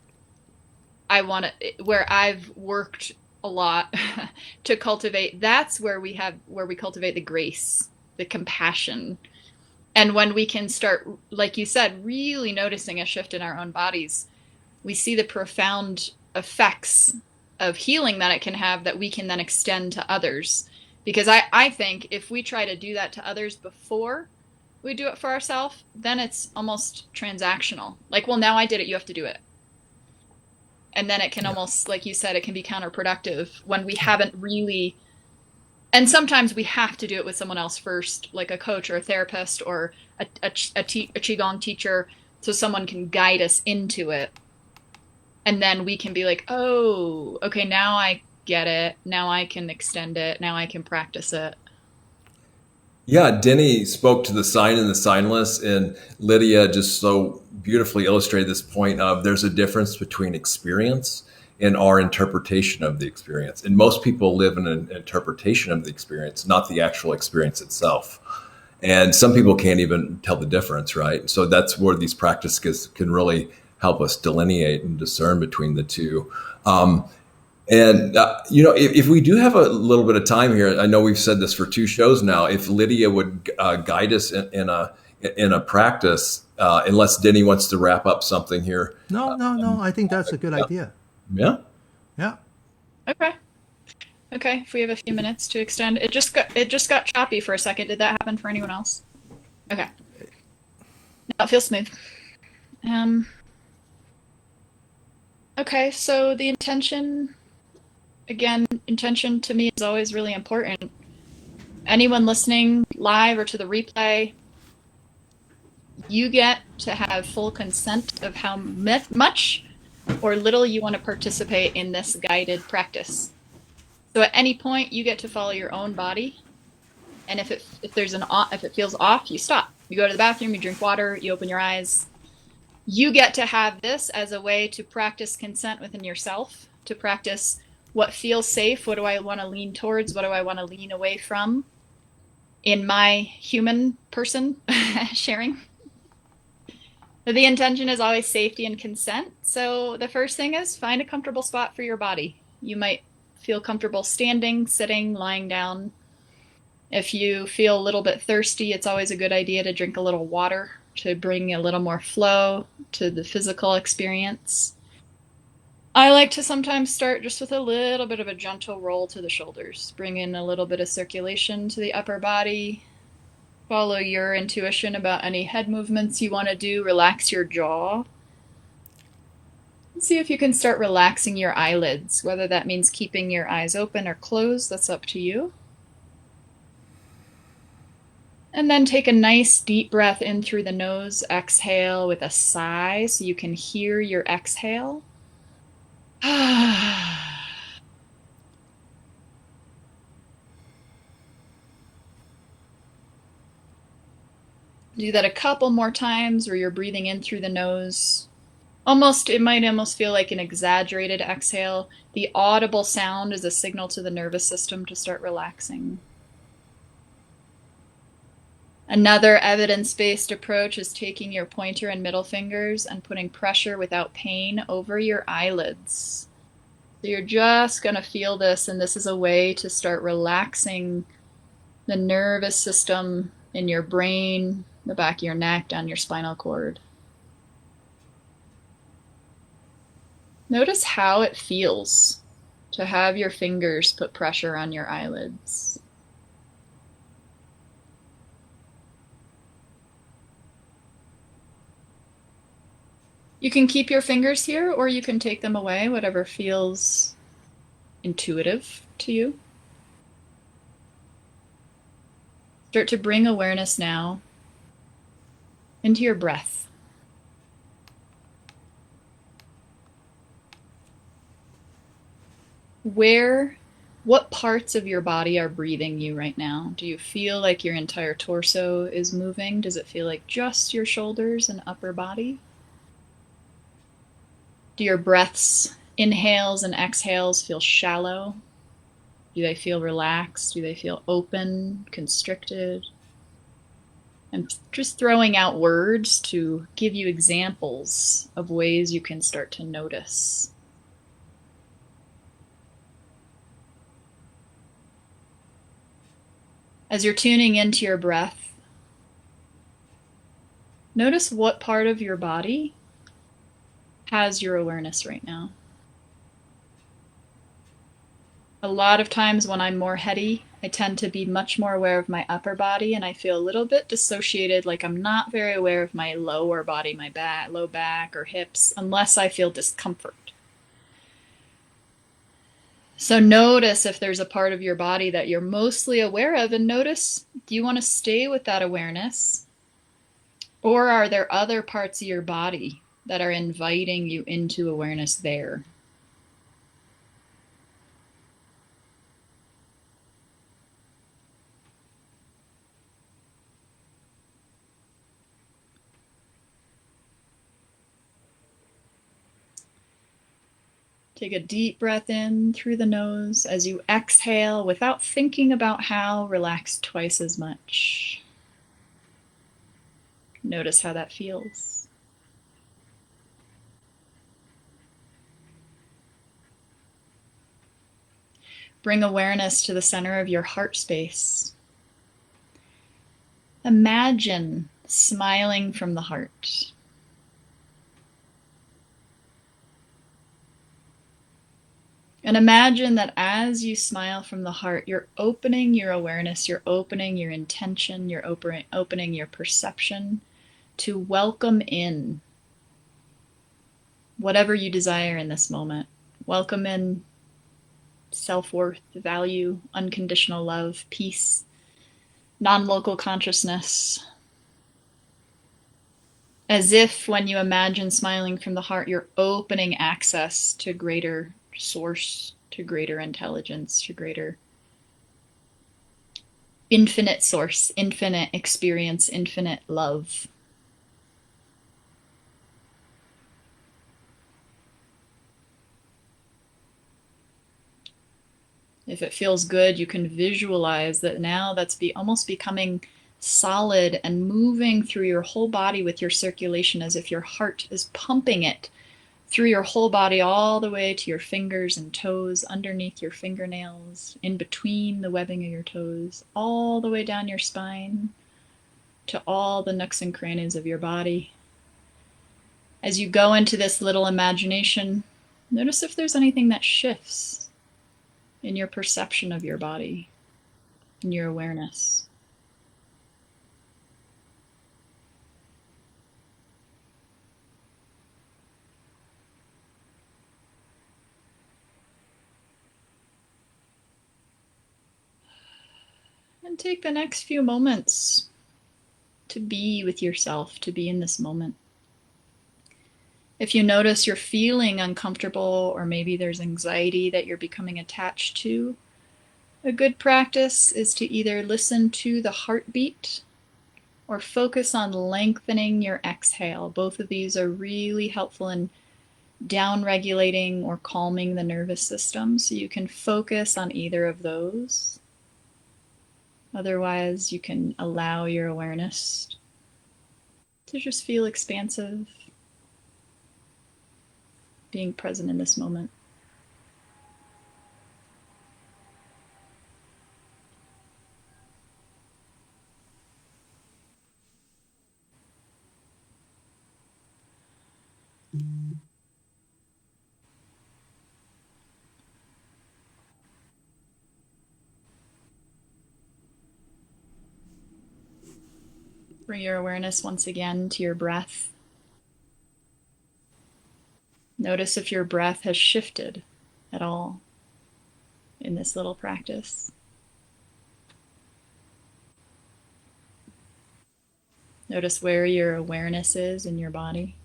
where I've worked a lot to cultivate. That's where we cultivate the grace, the compassion, And when we can start, like you said, really noticing a shift in our own bodies, we see the profound effects of healing that it can have that we can then extend to others. Because I think if we try to do that to others before we do it for ourselves, then it's almost transactional. Like, well, now I did it, you have to do it. And then it can almost, like you said, it can be counterproductive when we haven't really. And sometimes we have to do it with someone else first, like a coach or a therapist or a Qigong teacher, so someone can guide us into it. And then we can be like, oh, okay, now I get it. Now I can extend it. Now I can practice it. Yeah, Denny spoke to the sign and the signless, and Lydia just so beautifully illustrated this point of there's a difference between experience and our interpretation of the experience. And most people live in an interpretation of the experience, not the actual experience itself. And some people can't even tell the difference, right? So that's where these practices can really help us delineate and discern between the two. If we do have a little bit of time here, I know we've said this for 2 shows now. If Lydia would guide us in a practice, unless Denny wants to wrap up something here. No. I think that's a good idea. Yeah. Yeah. Okay. If we have a few minutes to extend, it just got choppy for a second. Did that happen for anyone else? Okay. No, it feels smooth. Okay, so the intention. Again, intention to me is always really important. Anyone listening live or to the replay, you get to have full consent of how much or little you want to participate in this guided practice. So at any point, you get to follow your own body. And if it feels off, you stop. You go to the bathroom, you drink water, you open your eyes. You get to have this as a way to practice consent within yourself, to practice what feels safe. What do I want to lean towards? What do I want to lean away from in my human person sharing? The intention is always safety and consent. So the first thing is find a comfortable spot for your body. You might feel comfortable standing, sitting, lying down. If you feel a little bit thirsty, it's always a good idea to drink a little water to bring a little more flow to the physical experience. I like to sometimes start just with a little bit of a gentle roll to the shoulders. Bring in a little bit of circulation to the upper body. Follow your intuition about any head movements you want to do. Relax your jaw. See if you can start relaxing your eyelids. Whether that means keeping your eyes open or closed, that's up to you. And then take a nice deep breath in through the nose. Exhale with a sigh so you can hear your exhale. Do that a couple more times where you're breathing in through the nose. It might almost feel like an exaggerated exhale. The audible sound is a signal to the nervous system to start relaxing. Another evidence-based approach is taking your pointer and middle fingers and putting pressure without pain over your eyelids. So you're just going to feel this, and this is a way to start relaxing the nervous system in your brain, the back of your neck, down your spinal cord. Notice how it feels to have your fingers put pressure on your eyelids. You can keep your fingers here, or you can take them away, whatever feels intuitive to you. Start to bring awareness now into your breath. What parts of your body are breathing you right now? Do you feel like your entire torso is moving? Does it feel like just your shoulders and upper body? Do your breaths, inhales and exhales, feel shallow? Do they feel relaxed? Do they feel open, constricted? And just throwing out words to give you examples of ways you can start to notice. As you're tuning into your breath, Notice what part of your body has your awareness right now. A lot of times when I'm more heady, I tend to be much more aware of my upper body, and I feel a little bit dissociated, like I'm not very aware of my lower body, my back, low back or hips, unless I feel discomfort. So notice if there's a part of your body that you're mostly aware of, and notice, do you want to stay with that awareness? Or are there other parts of your body that are inviting you into awareness there? Take a deep breath in through the nose. As you exhale, without thinking about how, relax twice as much. Notice how that feels. Bring awareness to the center of your heart space. Imagine smiling from the heart. And imagine that as you smile from the heart, you're opening your awareness, you're opening your intention, you're opening your perception to welcome in whatever you desire in this moment. Welcome in self-worth, value, unconditional love, peace, non-local consciousness. As if when you imagine smiling from the heart, you're opening access to greater source, to greater intelligence, to greater infinite source, infinite experience, infinite love. If it feels good, you can visualize that now that's almost becoming solid and moving through your whole body with your circulation, as if your heart is pumping it through your whole body all the way to your fingers and toes, underneath your fingernails, in between the webbing of your toes, all the way down your spine to all the nooks and crannies of your body. As you go into this little imagination, notice if there's anything that shifts in your perception of your body, in your awareness. And take the next few moments to be with yourself, to be in this moment. If you notice you're feeling uncomfortable, or maybe there's anxiety that you're becoming attached to, a good practice is to either listen to the heartbeat or focus on lengthening your exhale. Both of these are really helpful in down-regulating or calming the nervous system, so you can focus on either of those. Otherwise, you can allow your awareness to just feel expansive, being present in this moment. Bring your awareness once again to your breath. Notice if your breath has shifted at all in this little practice. Notice where your awareness is in your body.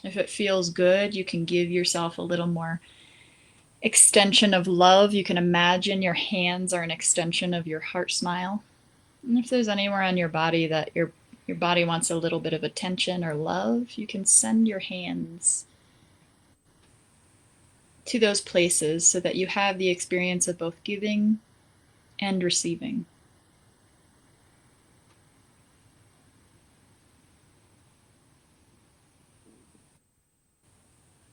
If it feels good, you can give yourself a little more extension of love. You can imagine your hands are an extension of your heart smile. And if there's anywhere on your body that your body wants a little bit of attention or love, you can send your hands to those places so that you have the experience of both giving and receiving.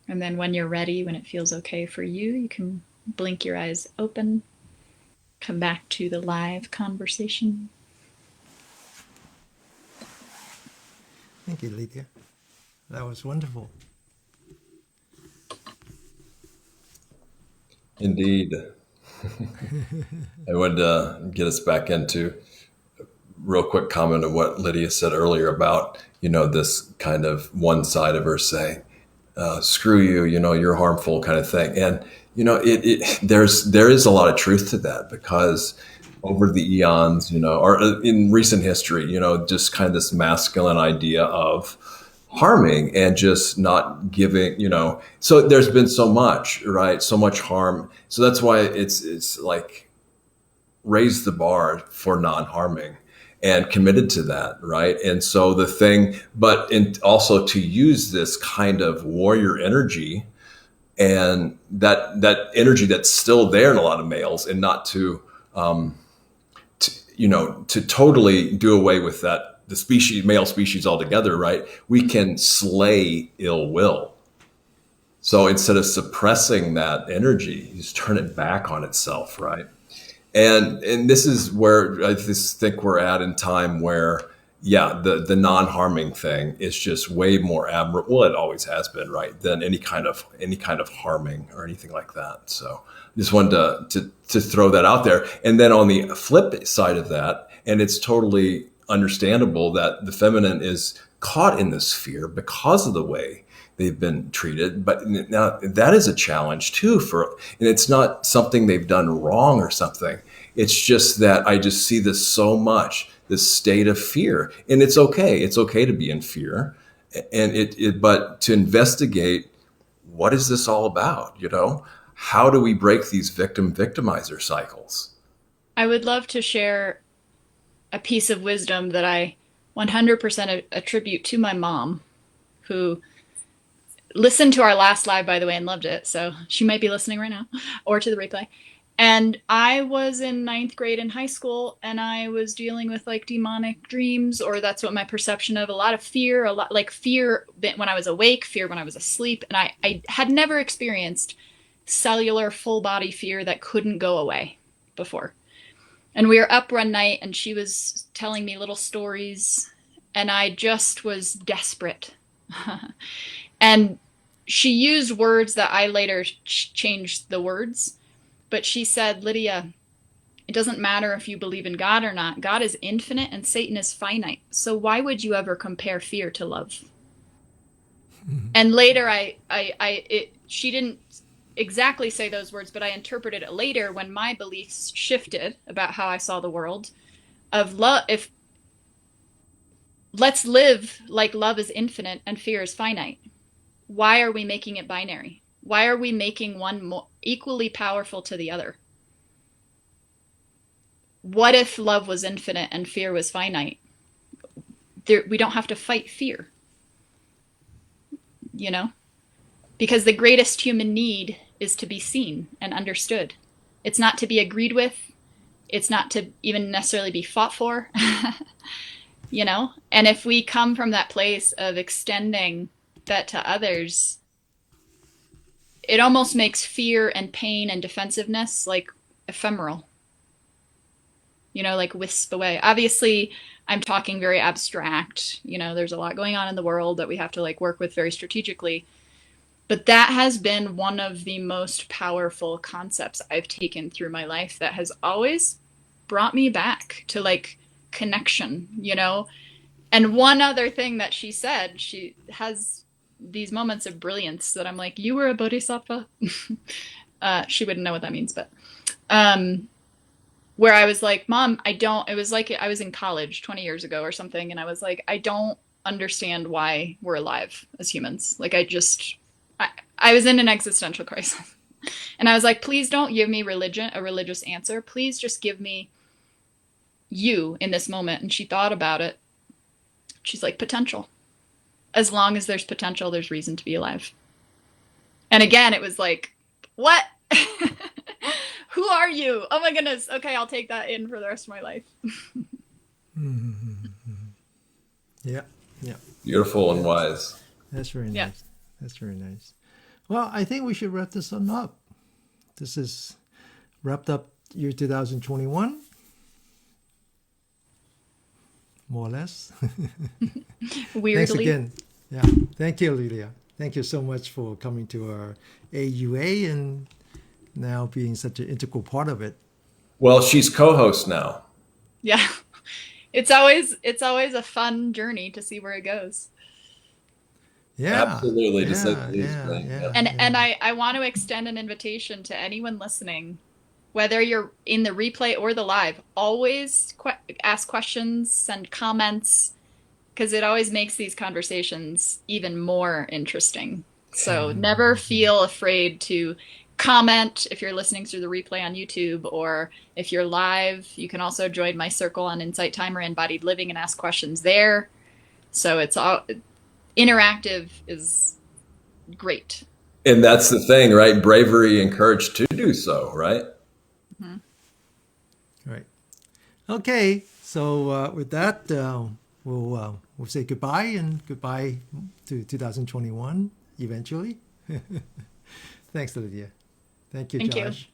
And then when you're ready, when it feels okay for you, you can blink your eyes open, come back to the live conversation. Thank you, Lydia. That was wonderful. Indeed. I would get us back into real quick comment of what Lydia said earlier about, this kind of one side of her saying, screw you, you're harmful kind of thing. And, there is a lot of truth to that, because over the eons, or in recent history, just kind of this masculine idea of harming and just not giving, so there's been so much, right? So much harm. So that's why it's like raise the bar for non-harming and committed to that, right? And so the thing, also to use this kind of warrior energy, and that energy that's still there in a lot of males, and not to totally do away with that, the male species altogether, right? We can slay ill will. So instead of suppressing that energy, you just turn it back on itself, right? And this is where I just think we're at in time where, the non-harming thing is just way more admirable. Well, it always has been, right, than any kind of harming or anything like that. So just wanted to throw that out there. And then on the flip side of that, and it's totally understandable that the feminine is caught in this fear because of the way they've been treated. But now that is a challenge too, and it's not something they've done wrong or something. It's just that I just see this so much, this state of fear, and it's okay. It's okay to be in fear, and but to investigate, what is this all about? How do we break these victimizer cycles? I would love to share a piece of wisdom that I 100% attribute to my mom, who listened to our last live, by the way, and loved it. So she might be listening right now, or to the replay. And I was in 9th grade in high school, and I was dealing with like demonic dreams, or that's what my perception of, a lot of fear, a lot like fear when I was awake, fear when I was asleep. And I had never experienced cellular full body fear that couldn't go away before. And we were up one night, and she was telling me little stories, and I just was desperate. And she used words that I later changed the words. But she said, Lydia, it doesn't matter if you believe in God or not. God is infinite and Satan is finite. So why would you ever compare fear to love? Mm-hmm. And later she didn't exactly say those words, but I interpreted it later when my beliefs shifted about how I saw the world of love. If let's live like love is infinite and fear is finite. Why are we making it binary? Why are we making one more equally powerful to the other? What if love was infinite and fear was finite? We don't have to fight fear, because the greatest human need is to be seen and understood. It's not to be agreed with. It's not to even necessarily be fought for, And if we come from that place of extending that to others, it almost makes fear and pain and defensiveness like ephemeral, like wisp away. Obviously, I'm talking very abstract. There's a lot going on in the world that we have to like work with very strategically. But that has been one of the most powerful concepts I've taken through my life that has always brought me back to like connection, And one other thing that she said, she has these moments of brilliance that I'm like, you were a bodhisattva? She wouldn't know what that means, but where I was like, Mom, it was like I was in college 20 years ago or something, and I was like, I don't understand why we're alive as humans. Like I was in an existential crisis. And I was like, please don't give me a religious answer. Please just give me you in this moment. And she thought about it. She's like, potential. As long as there's potential, there's reason to be alive. And again, it was like, what? Who are you? Oh my goodness. Okay, I'll take that in for the rest of my life. Mm-hmm. Yeah. Beautiful and wise. That's very nice. Yeah. That's very nice. Well, I think we should wrap this one up. This is wrapped up year 2021, more or less. Weirdly. Thanks again. Yeah. Thank you, Lydia. Thank you so much for coming to our AUA and now being such an integral part of it. Well, she's co-host now. Yeah. It's always a fun journey to see where it goes. Yeah. Absolutely, to say the least. Yeah, Right? yeah. And I want to extend an invitation to anyone listening, whether you're in the replay or the live, always ask questions, send comments, because it always makes these conversations even more interesting. So never feel afraid to comment if you're listening through the replay on YouTube, or if you're live, you can also join my circle on Insight Timer Embodied Living and ask questions there. So it's all interactive is great. And that's the thing, right? Bravery encouraged to do so, right? Mm-hmm. Right. Okay. So with that, we'll say goodbye and goodbye to 2021 eventually. Thanks, Lydia. Thank you, Thank you. Josh.